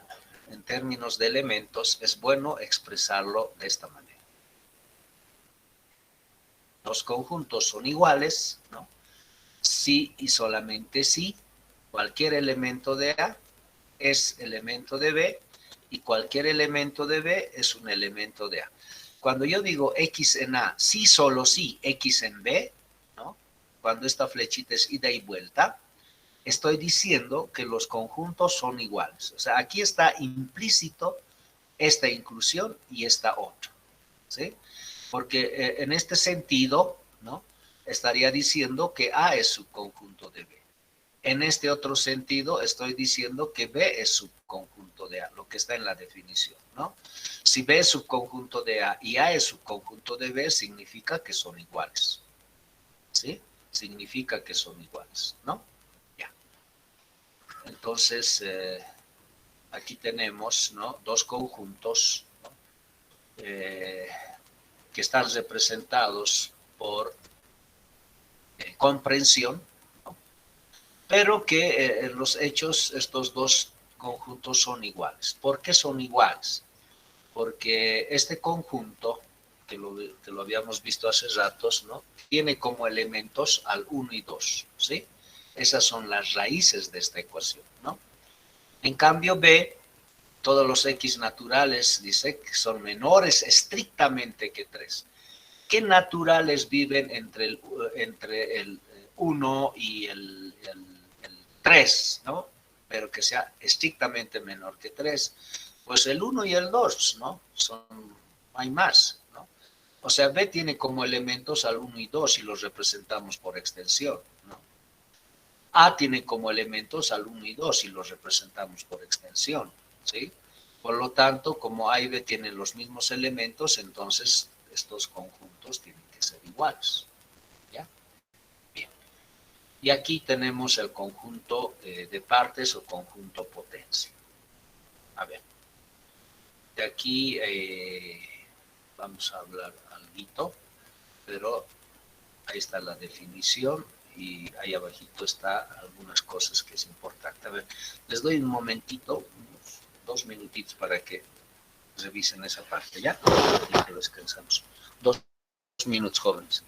en términos de elementos, es bueno expresarlo de esta manera. Los conjuntos son iguales, ¿no? Sí y solamente sí. Cualquier elemento de A es elemento de B y cualquier elemento de B es un elemento de A. Cuando yo digo X en A, sí, solo sí, X en B, ¿no? Cuando esta flechita es ida y vuelta, estoy diciendo que los conjuntos son iguales. O sea, aquí está implícito esta inclusión y esta otra, ¿sí? Porque en este sentido, ¿no? Estaría diciendo que A es subconjunto de B. En este otro sentido, estoy diciendo que B es subconjunto de A, lo que está en la definición, ¿no? Si B es subconjunto de A y A es subconjunto de B, significa que son iguales, ¿sí? Significa que son iguales, ¿no? Ya. Entonces, aquí tenemos, ¿no?, dos conjuntos, ¿no?, que están representados por comprensión, ¿no?, pero que en los hechos estos dos conjuntos son iguales. ¿Por qué son iguales? Porque este conjunto, que lo habíamos visto hace ratos, ¿no?, tiene como elementos al 1 y 2, ¿sí? Esas son las raíces de esta ecuación, ¿no? En cambio, B, todos los X naturales, dice que son menores estrictamente que 3. ¿Qué naturales viven entre el 1 y el 3, ¿no? Pero que sea estrictamente menor que 3. Pues el 1 y el 2, ¿no? No hay más, ¿no? O sea, B tiene como elementos al 1 y 2 y los representamos por extensión, ¿no? A tiene como elementos al 1 y 2 y los representamos por extensión, ¿sí? Por lo tanto, como A y B tienen los mismos elementos, entonces estos conjuntos tienen que ser iguales, ¿ya? Bien. Y aquí tenemos el conjunto de partes o conjunto potencia. A ver, de aquí vamos a hablar algo, pero ahí está la definición y ahí abajito está algunas cosas que es importante. A ver, les doy un momentito, unos 2 minutitos para que revisen esa parte, ¿ya? Y que descansamos. 2 minutos, jóvenes.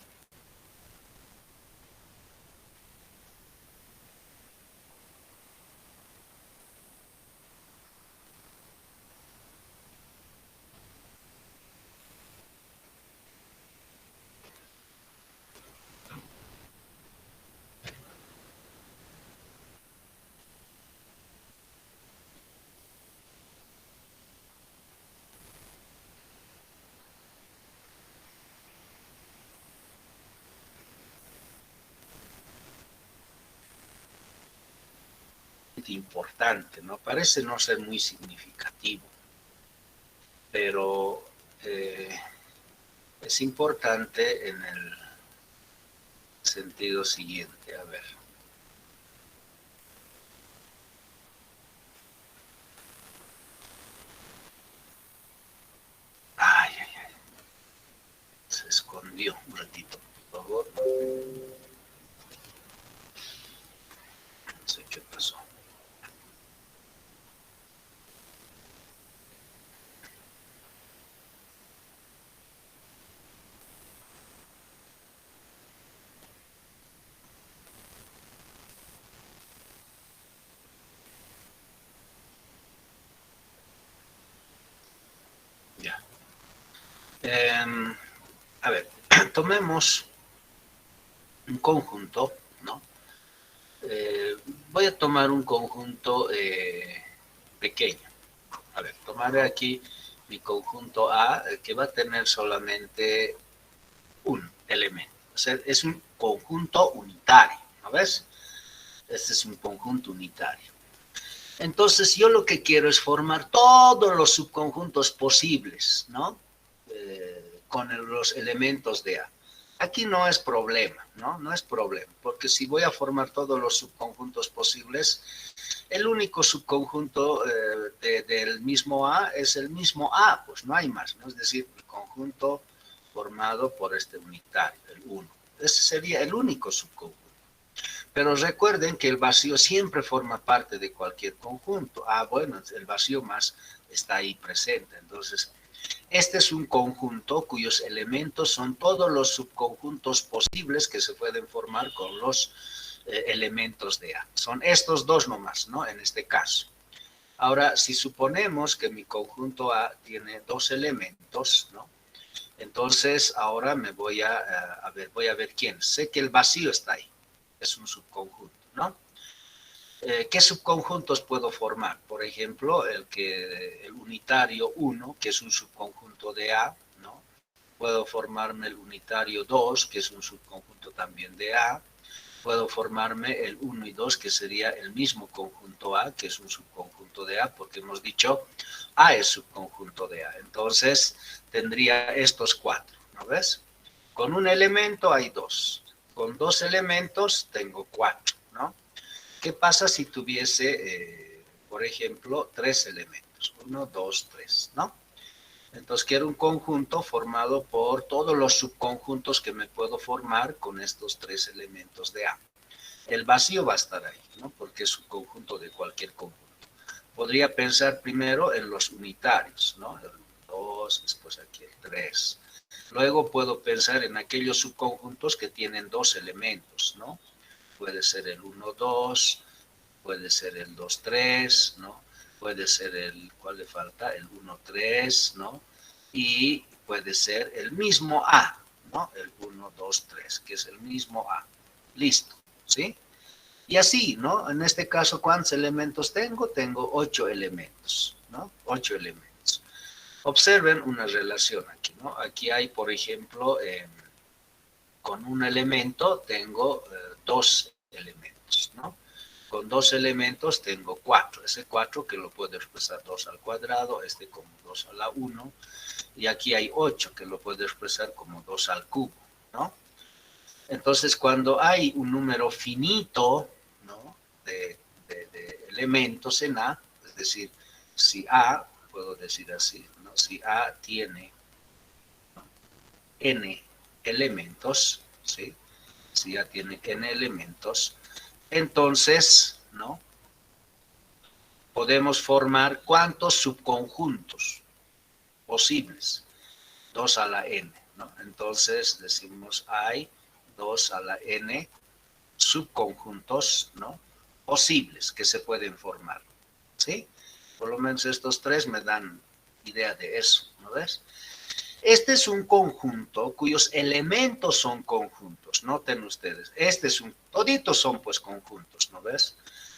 Importante, ¿no? Parece no ser muy significativo, pero es importante en el sentido siguiente. A ver. Ay, ay, ay. Se escondió un ratito, por favor. No sé qué pasó. Ya. A ver, tomemos un conjunto, ¿no? Voy a tomar un conjunto pequeño. A ver, tomaré aquí mi conjunto A, que va a tener solamente un elemento. O sea, es un conjunto unitario, ¿no ves? Este es un conjunto unitario. Entonces, yo lo que quiero es formar todos los subconjuntos posibles, ¿no? Con los elementos de A. Aquí no es problema, ¿no? No es problema, porque si voy a formar todos los subconjuntos posibles, el único subconjunto del mismo A es el mismo A, pues no hay más, ¿no? Es decir, el conjunto formado por este unitario, el 1. Ese sería el único subconjunto. Pero recuerden que el vacío siempre forma parte de cualquier conjunto. Ah, bueno, el vacío más está ahí presente. Entonces, este es un conjunto cuyos elementos son todos los subconjuntos posibles que se pueden formar con los elementos de A. Son estos dos nomás, ¿no? En este caso. Ahora, si suponemos que mi conjunto A tiene dos elementos, ¿no? Entonces, ahora me voy voy a ver quién. Sé que el vacío está ahí. Es un subconjunto, ¿no? ¿Qué subconjuntos puedo formar? Por ejemplo, el unitario 1, que es un subconjunto de A, puedo formarme el unitario 2, que es un subconjunto también de A. puedo formarme el 1 y 2, que sería el mismo conjunto A, que es un subconjunto de A, porque hemos dicho A es subconjunto de A. Entonces, tendría estos 4, ¿no ves? Con un elemento hay 2. Con 2 elementos tengo 4, ¿no? ¿Qué pasa si tuviese, por ejemplo, 3 elementos? 1, 2, 3, ¿no? Entonces quiero un conjunto formado por todos los subconjuntos que me puedo formar con estos 3 elementos de A. El vacío va a estar ahí, ¿no? Porque es subconjunto de cualquier conjunto. Podría pensar primero en los unitarios, ¿no? El 2, después aquí el 3. Luego puedo pensar en aquellos subconjuntos que tienen 2 elementos, ¿no? Puede ser el 1, 2, puede ser el 2, 3, ¿no? Puede ser el, ¿cuál le falta? El 1, 3, ¿no? Y puede ser el mismo A, ¿no? El 1, 2, 3, que es el mismo A. Listo, ¿sí? Y así, ¿no? En este caso, ¿cuántos elementos tengo? Tengo 8 elementos, ¿no? 8 elementos. Observen una relación aquí, ¿no? Aquí hay, por ejemplo, con un elemento tengo 2 elementos, ¿no? Con 2 elementos tengo 4. Ese 4 que lo puedo expresar 2 al cuadrado, este como 2 a la 1. Y aquí hay 8 que lo puedo expresar como 2 al cubo, ¿no? Entonces, cuando hay un número finito, ¿no? de elementos en A, es decir, si A, puedo decir así, ¿no? Si A tiene, ¿no?, n elementos, ¿sí? Si A tiene n elementos, entonces, ¿no?, podemos formar ¿cuántos subconjuntos posibles? 2 a la n, ¿no? Entonces decimos hay 2 a la n subconjuntos, ¿no?, posibles que se pueden formar, ¿sí? Por lo menos estos 3 me dan idea de eso, ¿no ves? Este es un conjunto cuyos elementos son conjuntos, noten ustedes, este es un, toditos son pues conjuntos, ¿no ves?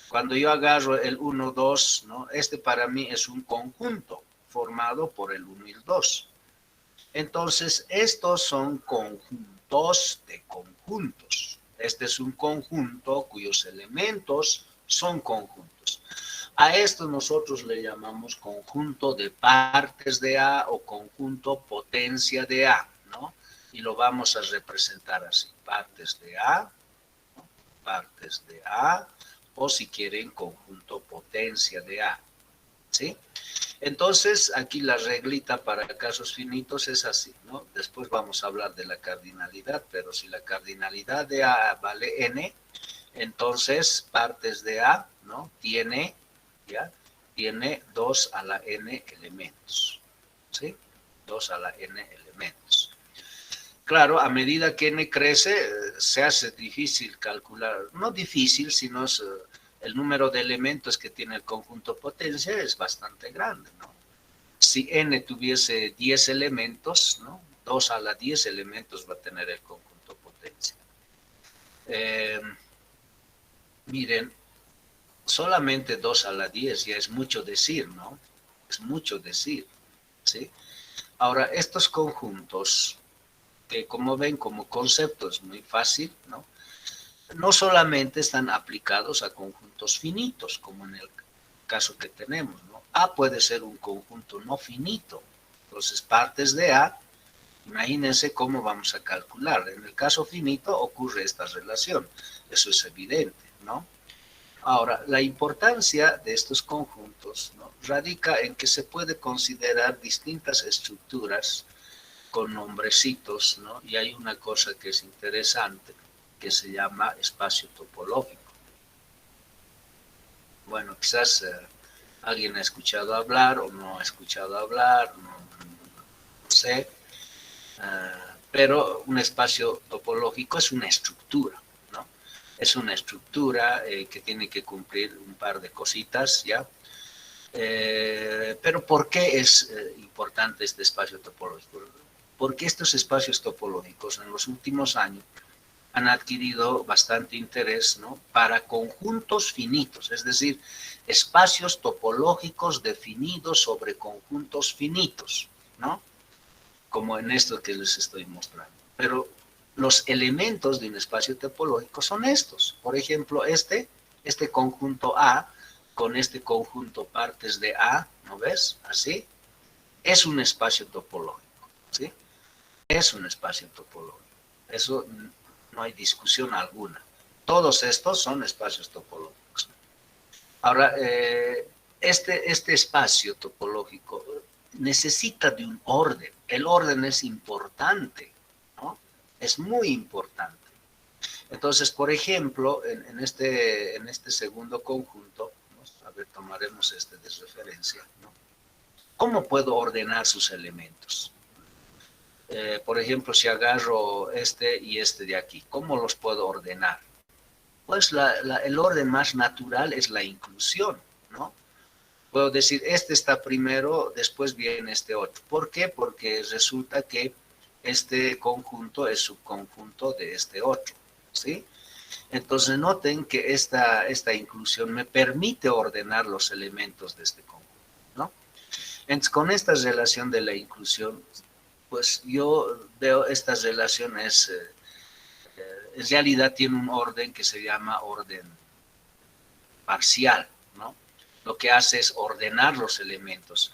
Cuando yo agarro el 1, 2, ¿no? Este para mí es un conjunto formado por el 1 y el 2. Entonces, estos son conjuntos de conjuntos. Este es un conjunto cuyos elementos son conjuntos. A esto nosotros le llamamos conjunto de partes de A o conjunto potencia de A, ¿no? Y lo vamos a representar así, partes de A, ¿no?, partes de A, o si quieren, conjunto potencia de A, ¿sí? Entonces, aquí la reglita para casos finitos es así, ¿no? Después vamos a hablar de la cardinalidad, pero si la cardinalidad de A vale n, entonces partes de A, ¿no?, tiene, ¿ya?, tiene 2 a la n elementos, ¿sí? 2 a la n elementos. Claro, a medida que n crece, se hace difícil calcular, no difícil, sino es, el número de elementos que tiene el conjunto potencia es bastante grande, ¿no? Si n tuviese 10 elementos, ¿no?, 2 a la 10 elementos va a tener el conjunto potencia. Miren, solamente 2 a la 10 ya es mucho decir, ¿no? Es mucho decir, ¿sí? Ahora, estos conjuntos, que como ven como concepto es muy fácil, ¿no?, no solamente están aplicados a conjuntos finitos, como en el caso que tenemos, ¿no? A puede ser un conjunto no finito. Entonces, partes de A, imagínense cómo vamos a calcular. En el caso finito ocurre esta relación. Eso es evidente, ¿no? Ahora, la importancia de estos conjuntos, ¿no?, radica en que se puede considerar distintas estructuras con nombrecitos, ¿no? Y hay una cosa que es interesante, que se llama espacio topológico. Bueno, quizás alguien ha escuchado hablar o no ha escuchado hablar, no sé, pero un espacio topológico es una estructura, ¿no? Es una estructura que tiene que cumplir un par de cositas, ¿ya? Pero ¿por qué es importante este espacio topológico? Porque estos espacios topológicos en los últimos años han adquirido bastante interés, ¿no?, para conjuntos finitos, es decir, espacios topológicos definidos sobre conjuntos finitos, ¿no?, como en esto que les estoy mostrando. Pero los elementos de un espacio topológico son estos. Por ejemplo, este conjunto A con este conjunto partes de A, ¿no ves? Así, es un espacio topológico, ¿sí? Es un espacio topológico. Eso no hay discusión alguna. Todos estos son espacios topológicos. Ahora, este espacio topológico necesita de un orden. El orden es importante, ¿no? Es muy importante. Entonces, por ejemplo, en este segundo conjunto, ¿no? A ver, tomaremos este de referencia, ¿no? ¿Cómo puedo ordenar sus elementos? Por ejemplo, si agarro este y este de aquí, ¿cómo los puedo ordenar? Pues el orden más natural es la inclusión, ¿no? Puedo decir, este está primero, después viene este otro. ¿Por qué? Porque resulta que este conjunto es subconjunto de este otro, ¿sí? Entonces noten que esta inclusión me permite ordenar los elementos de este conjunto, ¿no? Entonces, con esta relación de la inclusión, pues yo veo estas relaciones, en realidad tiene un orden que se llama orden parcial, ¿no? Lo que hace es ordenar los elementos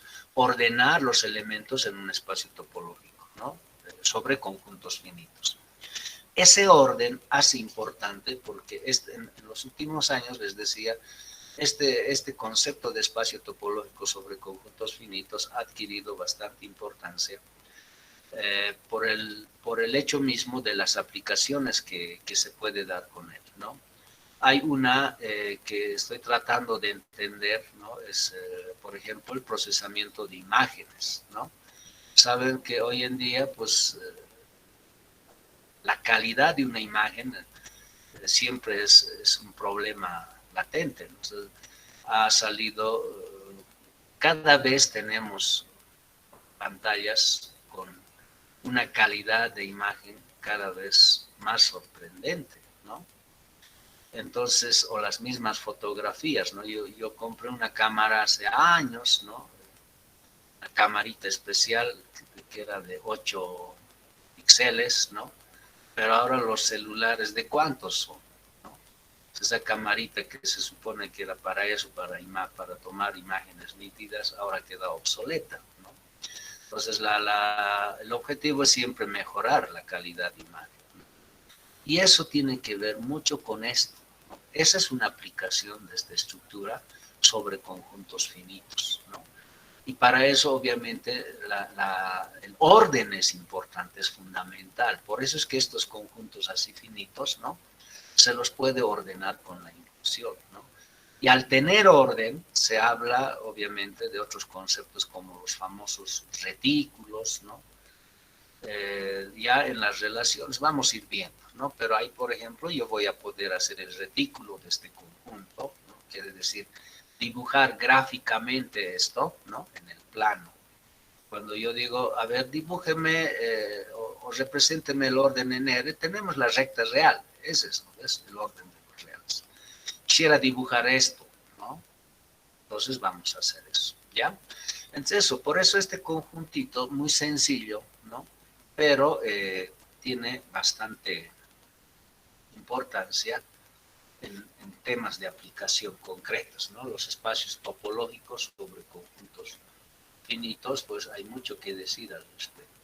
en un espacio topológico, ¿no? Sobre conjuntos finitos. Ese orden hace importante porque en los últimos años, les decía, este concepto de espacio topológico sobre conjuntos finitos ha adquirido bastante importancia por el hecho mismo de las aplicaciones que se puede dar con él, ¿no? Hay una que estoy tratando de entender, ¿no? Es, por ejemplo, el procesamiento de imágenes, ¿no? Saben que hoy en día, pues, la calidad de una imagen siempre es un problema latente, ¿no? Entonces, ha salido, cada vez tenemos pantallas con una calidad de imagen cada vez más sorprendente, ¿no? Entonces, o las mismas fotografías, ¿no? Yo compré una cámara hace años, ¿no? Una camarita especial que era de 8 píxeles, ¿no? Pero ahora los celulares, ¿de cuántos son? ¿No? Esa camarita que se supone que era para eso, para tomar imágenes nítidas, ahora queda obsoleta, ¿no? Entonces, el objetivo es siempre mejorar la calidad de imagen, ¿no? Y eso tiene que ver mucho con esto, ¿no? Esa es una aplicación de esta estructura sobre conjuntos finitos, ¿no? Y para eso, obviamente, el orden es importante, es fundamental. Por eso es que estos conjuntos así finitos, ¿no? Se los puede ordenar con la inclusión, ¿no? Y al tener orden, se habla, obviamente, de otros conceptos como los famosos retículos, ¿no? Ya en las relaciones vamos a ir viendo, ¿no? Pero ahí, por ejemplo, yo voy a poder hacer el retículo de este conjunto, ¿no? Quiere decir, dibujar gráficamente esto, ¿no? En el plano. Cuando yo digo, a ver, dibújeme o represénteme el orden en R, tenemos la recta real, ese es el orden de los reales. Quisiera dibujar esto, ¿no? Entonces vamos a hacer eso, ¿ya? Entonces eso, por eso este conjuntito muy sencillo, ¿no? Pero tiene bastante importancia en temas de aplicación concretos, ¿no? Los espacios topológicos sobre conjuntos finitos, pues hay mucho que decir al respecto.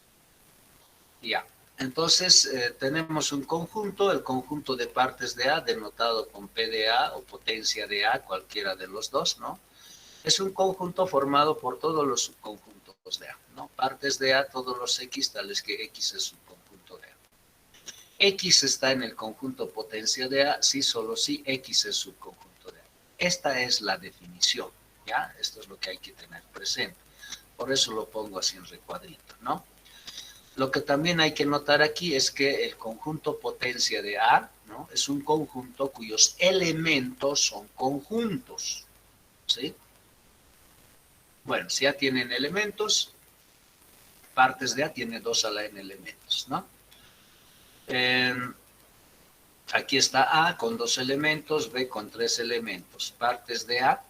Ya, entonces tenemos un conjunto, el conjunto de partes de A, denotado con P de A o potencia de A, cualquiera de los dos, ¿no? Es un conjunto formado por todos los subconjuntos de A, ¿no? Partes de A, todos los X, tales que X es subconjunto de A. X está en el conjunto potencia de A, si solo si X es subconjunto de A. Esta es la definición, ¿ya? Esto es lo que hay que tener presente. Por eso lo pongo así en recuadrito, ¿no? Lo que también hay que notar aquí es que el conjunto potencia de A, ¿no? Es un conjunto cuyos elementos son conjuntos, ¿sí? Bueno, si A tienen elementos, partes de A tiene 2 a la n elementos, ¿no? Aquí está A con 2 elementos, B con 3 elementos. Partes de A,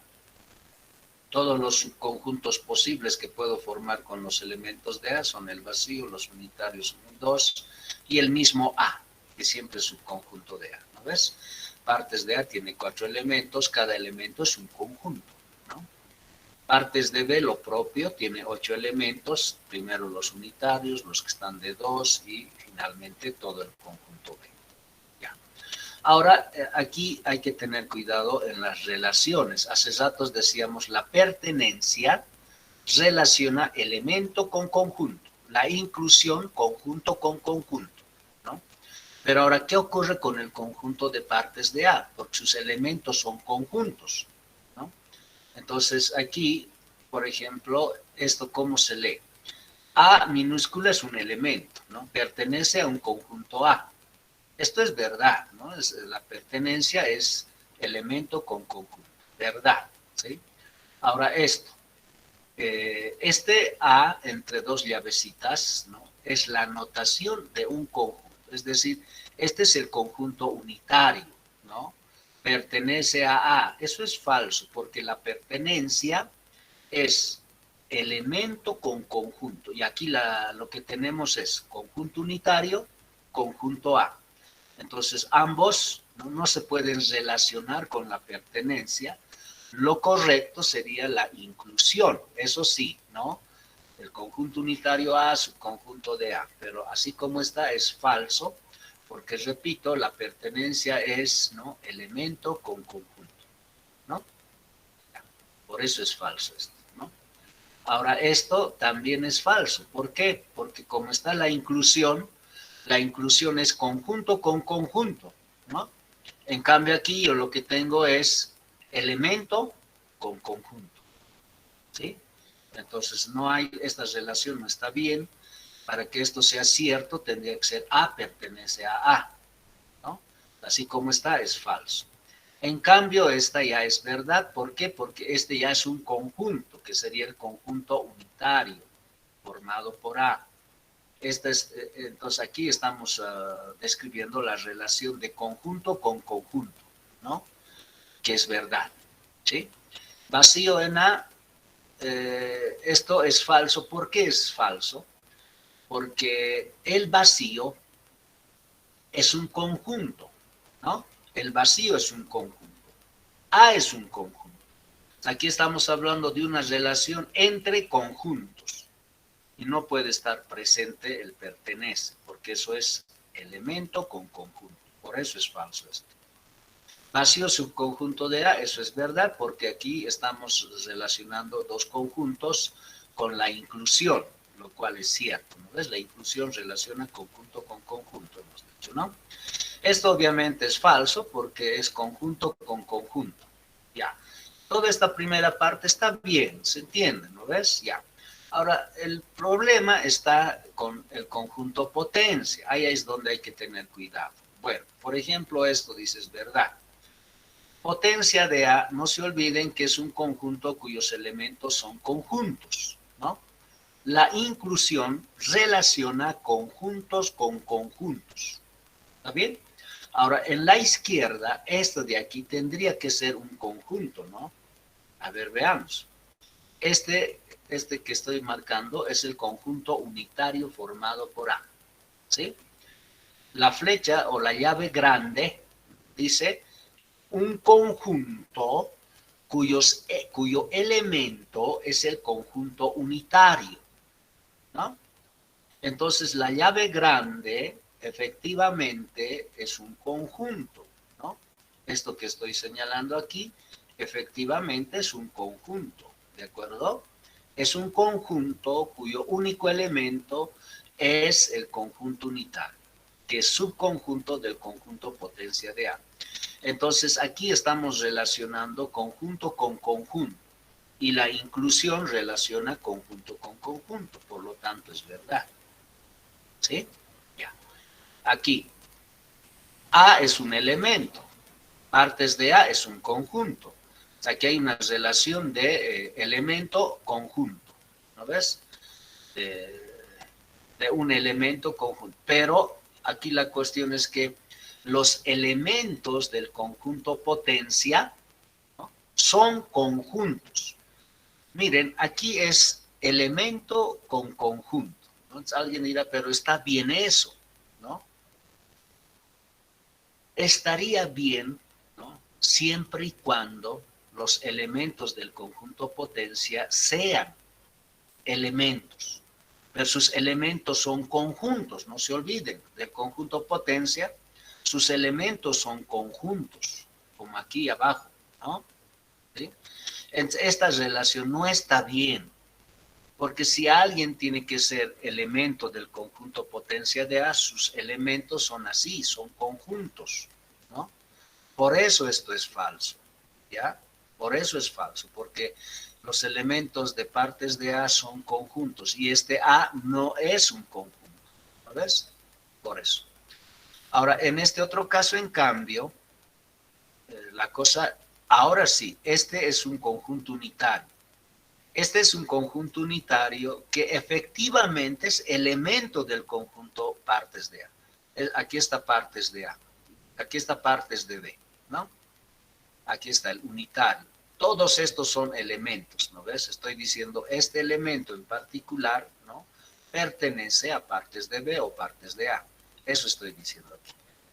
todos los subconjuntos posibles que puedo formar con los elementos de A son el vacío, los unitarios 1 y 2, y el mismo A, que siempre es un conjunto de A, ¿no ves? Partes de A tiene 4 elementos, cada elemento es un conjunto, ¿no? Partes de B, lo propio, tiene 8 elementos, primero los unitarios, los que están de 2 y finalmente todo el conjunto B. Ya. Ahora, aquí hay que tener cuidado en las relaciones. Hace ratos decíamos la pertenencia relaciona elemento con conjunto, la inclusión conjunto con conjunto, ¿no? Pero ahora, ¿qué ocurre con el conjunto de partes de A? Porque sus elementos son conjuntos, ¿no? Entonces, aquí, por ejemplo, ¿esto cómo se lee? A minúscula es un elemento, ¿no? Pertenece a un conjunto A. Esto es verdad, ¿no? La pertenencia es elemento con conjunto, verdad, ¿sí? Ahora esto, este A entre dos llavecitas, ¿no? Es la notación de un conjunto, es decir, este es el conjunto unitario, ¿no? Pertenece a A. Eso es falso, porque la pertenencia es elemento con conjunto. Y aquí lo que tenemos es conjunto unitario, conjunto A. Entonces, ambos no se pueden relacionar con la pertenencia. Lo correcto sería la inclusión, eso sí, ¿no? El conjunto unitario A, subconjunto de A, pero así como está es falso, porque repito, la pertenencia es, ¿no? Elemento con conjunto, ¿no? Por eso es falso esto, ¿no? Ahora, esto también es falso. ¿Por qué? Porque como está la inclusión es conjunto con conjunto, ¿no? En cambio aquí yo lo que tengo es elemento con conjunto, ¿sí? Entonces no hay, esta relación no está bien. Para que esto sea cierto tendría que ser A pertenece a A, ¿no? Así como está es falso. En cambio, esta ya es verdad. ¿Por qué? Porque este ya es un conjunto, que sería el conjunto unitario, formado por A. Entonces, aquí estamos describiendo la relación de conjunto con conjunto, ¿no? Que es verdad, ¿sí? Vacío en A, esto es falso. ¿Por qué es falso? Porque el vacío es un conjunto, ¿no? El vacío es un conjunto. A es un conjunto. Aquí estamos hablando de una relación entre conjuntos y no puede estar presente el pertenece, porque eso es elemento con conjunto. Por eso es falso esto. Vacío subconjunto de A, eso es verdad, porque aquí estamos relacionando dos conjuntos con la inclusión, lo cual es cierto, ¿no ves? La inclusión relaciona conjunto con conjunto, hemos dicho, ¿no? Esto obviamente es falso porque es conjunto con conjunto, ya. Toda esta primera parte está bien, se entiende, ¿no ves? Ya. Ahora, el problema está con el conjunto potencia. Ahí es donde hay que tener cuidado. Bueno, por ejemplo, esto dices verdad. Potencia de A, no se olviden que es un conjunto cuyos elementos son conjuntos, ¿no? La inclusión relaciona conjuntos con conjuntos. ¿Está bien? Ahora, en la izquierda, esto de aquí tendría que ser un conjunto, ¿no? A ver, veamos. Este que estoy marcando es el conjunto unitario formado por A, ¿sí? La flecha o la llave grande dice un conjunto cuyo elemento es el conjunto unitario, ¿no? Entonces, la llave grande efectivamente es un conjunto, ¿no? Esto que estoy señalando aquí efectivamente es un conjunto, ¿de acuerdo? Es un conjunto cuyo único elemento es el conjunto unitario, que es subconjunto del conjunto potencia de A. Entonces, aquí estamos relacionando conjunto con conjunto y la inclusión relaciona conjunto con conjunto, por lo tanto es verdad. ¿Sí? Ya. Aquí, A es un elemento, partes de A es un conjunto. O sea, aquí hay una relación de elemento-conjunto, ¿no ves? De un elemento conjunto. Pero aquí la cuestión es que los elementos del conjunto potencia, ¿no?, son conjuntos. Miren, aquí es elemento con conjunto. Entonces alguien dirá, pero está bien eso, ¿no? estaría bien, ¿no? Siempre y cuando los elementos del conjunto potencia sean elementos, pero sus elementos son conjuntos, no se olviden, del conjunto potencia, sus elementos son conjuntos, como aquí abajo, ¿no? ¿Sí? Esta relación no está bien, porque si alguien tiene que ser elemento del conjunto potencia de A, sus elementos son así, son conjuntos, ¿no? Por eso esto es falso, ¿ya? Por eso es falso, porque los elementos de partes de A son conjuntos y este A no es un conjunto, ¿no ves? Por eso. Ahora, en este otro caso, en cambio, la cosa, ahora sí, este es un conjunto unitario. Este es un conjunto unitario que efectivamente es elemento del conjunto partes de A. Aquí está partes de A, aquí está partes de B, ¿no? Aquí está el unitario. Todos estos son elementos, ¿no ves? Estoy diciendo, este elemento en particular, ¿no? Pertenece a partes de B o partes de A. Eso estoy diciendo aquí.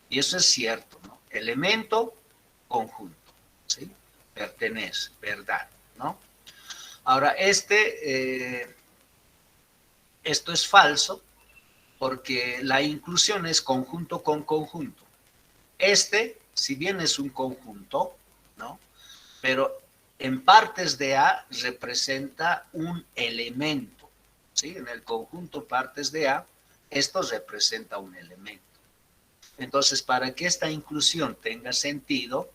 Y eso es cierto, ¿no? Elemento, conjunto, ¿sí? Pertenece, verdad, ¿no? Ahora, esto es falso porque la inclusión es conjunto con conjunto. Si bien es un conjunto, ¿no? Pero en partes de A representa un elemento, ¿sí? En el conjunto partes de A, esto representa un elemento. Entonces, para que esta inclusión tenga sentido,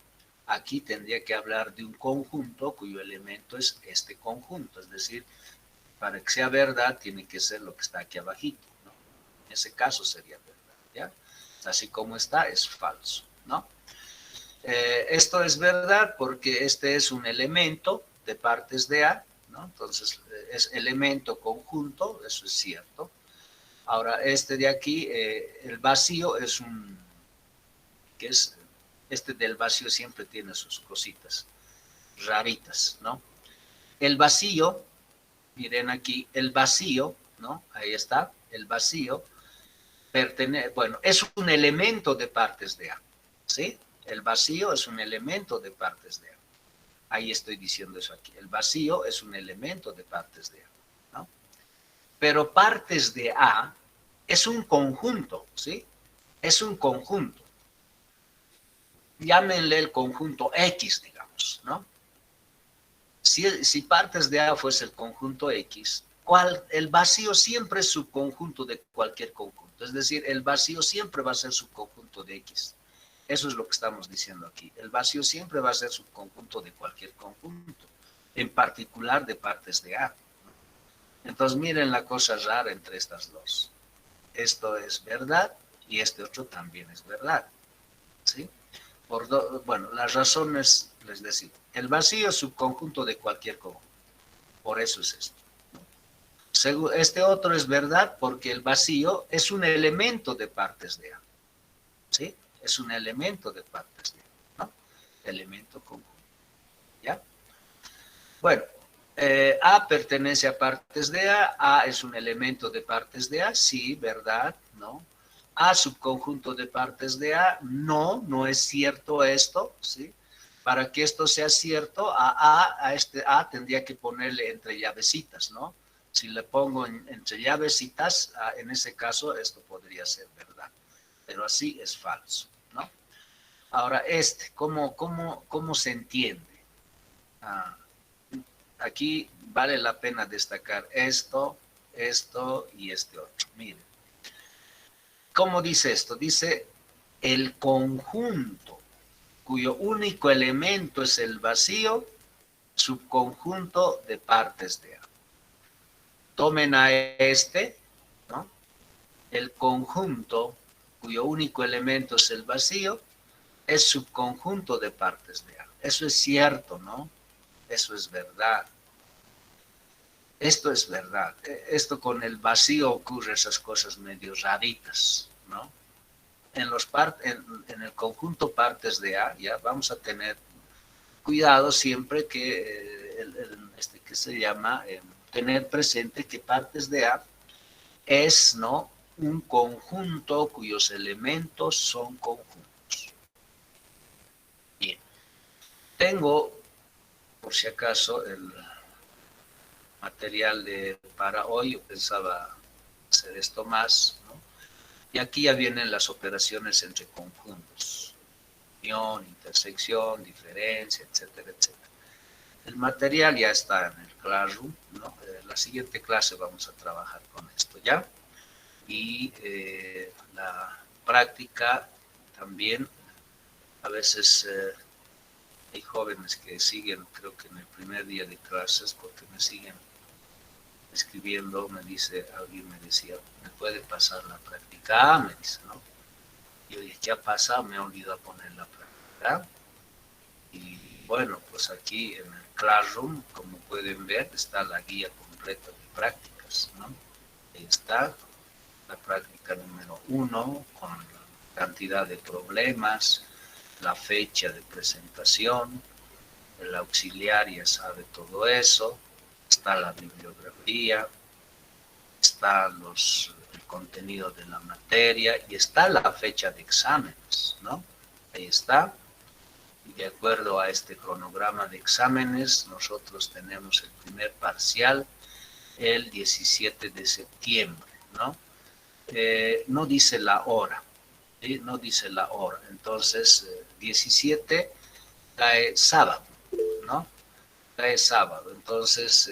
aquí tendría que hablar de un conjunto cuyo elemento es este conjunto, es decir, para que sea verdad tiene que ser lo que está aquí abajito, ¿no? En ese caso sería verdad, ¿ya? Así como está, es falso, ¿no? Esto es verdad porque este es un elemento de partes de A, ¿no? Entonces, es elemento conjunto, eso es cierto. Ahora, este de aquí, el vacío es este del vacío siempre tiene sus cositas raritas, ¿no? El vacío, miren aquí, el vacío, ¿no? Ahí está, el vacío bueno, es un elemento de partes de A, ¿sí? El vacío es un elemento de partes de A. Ahí estoy diciendo eso aquí. El vacío es un elemento de partes de A, ¿no? Pero partes de A es un conjunto, ¿sí? Es un conjunto. Llámenle el conjunto X, digamos, ¿no? Si partes de A fuese el conjunto X, el vacío siempre es subconjunto de cualquier conjunto. Es decir, el vacío siempre va a ser subconjunto de X. Eso es lo que estamos diciendo aquí. El vacío siempre va a ser subconjunto de cualquier conjunto, en particular de partes de A. Entonces, miren la cosa rara entre estas dos. Esto es verdad y este otro también es verdad, ¿sí? Bueno, las razones les decía. El vacío es subconjunto de cualquier conjunto. Por eso es esto. Este otro es verdad porque el vacío es un elemento de partes de A. ¿Sí? Es un elemento de partes de A, ¿no? Elemento conjunto. ¿Ya? Bueno, A pertenece a partes de A es un elemento de partes de A, sí, verdad, ¿no? A subconjunto de partes de A, no es cierto esto, ¿sí? Para que esto sea cierto, a este A tendría que ponerle entre llavecitas, ¿no? Si le pongo entre llavecitas, en ese caso esto podría ser verdad, pero así es falso, ¿no? Ahora, ¿cómo se entiende? Aquí vale la pena destacar esto y este otro. Miren, ¿cómo dice esto? Dice el conjunto cuyo único elemento es el vacío, subconjunto de partes de A. Tomen a ¿no? El conjunto cuyo único elemento es el vacío, es subconjunto de partes de A. Eso es cierto, ¿no? Eso es verdad. Esto es verdad. Esto con el vacío ocurre esas cosas medio raritas, ¿no? En el conjunto partes de A, ya vamos a tener cuidado siempre que, que se llama, tener presente que partes de A es, ¿no? Un conjunto cuyos elementos son conjuntos. Tengo, por si acaso, el material para hoy. Yo pensaba hacer esto más, ¿no? Y aquí ya vienen las operaciones entre conjuntos, unión, intersección, diferencia, etcétera, etcétera. El material ya está en el Classroom, ¿no? La siguiente clase vamos a trabajar con esto, ¿ya? Y la práctica también, a veces hay jóvenes que siguen, creo que en el primer día de clases, porque me siguen escribiendo, alguien me decía, ¿me puede pasar la práctica? Me dice, ¿no? Yo dije, ya pasa, me he olvidado poner la práctica. Y bueno, pues aquí en el Classroom, como pueden ver, está la guía completa de prácticas, ¿no? Ahí está la práctica número 1, con la cantidad de problemas, la fecha de presentación, el auxiliar ya sabe todo eso, está la bibliografía, está el contenido de la materia y está la fecha de exámenes, ¿no? Ahí está. Y de acuerdo a este cronograma de exámenes, nosotros tenemos el primer parcial el 17 de septiembre, ¿no? No dice la hora, ¿sí? No dice la hora. Entonces, 17 cae sábado, ¿no? Cae sábado. Entonces,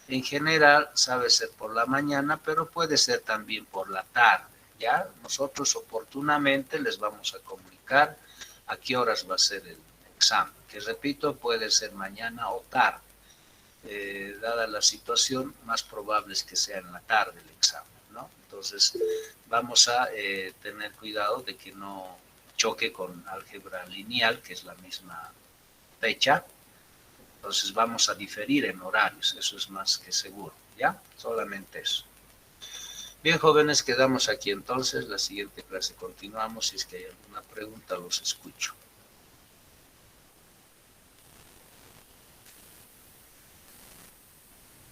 en general, sabe ser por la mañana, pero puede ser también por la tarde, ¿ya? Nosotros oportunamente les vamos a comunicar a qué horas va a ser el examen, que repito, puede ser mañana o tarde. Dada la situación, más probable es que sea en la tarde el examen, ¿no? Entonces, vamos a tener cuidado de que no choque con álgebra lineal, que es la misma fecha. Entonces, vamos a diferir en horarios, eso es más que seguro, ¿ya? Solamente eso. Bien, jóvenes, quedamos aquí entonces. La siguiente clase continuamos. Si es que hay alguna pregunta, los escucho.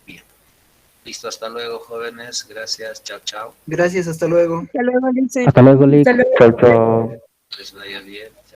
Bien. Listo, hasta luego, jóvenes. Gracias. Chao, chao. Gracias, hasta luego. Hasta luego, Lice. Hasta luego, Lick. Hasta luego. Chao, chao. Les vaya bien.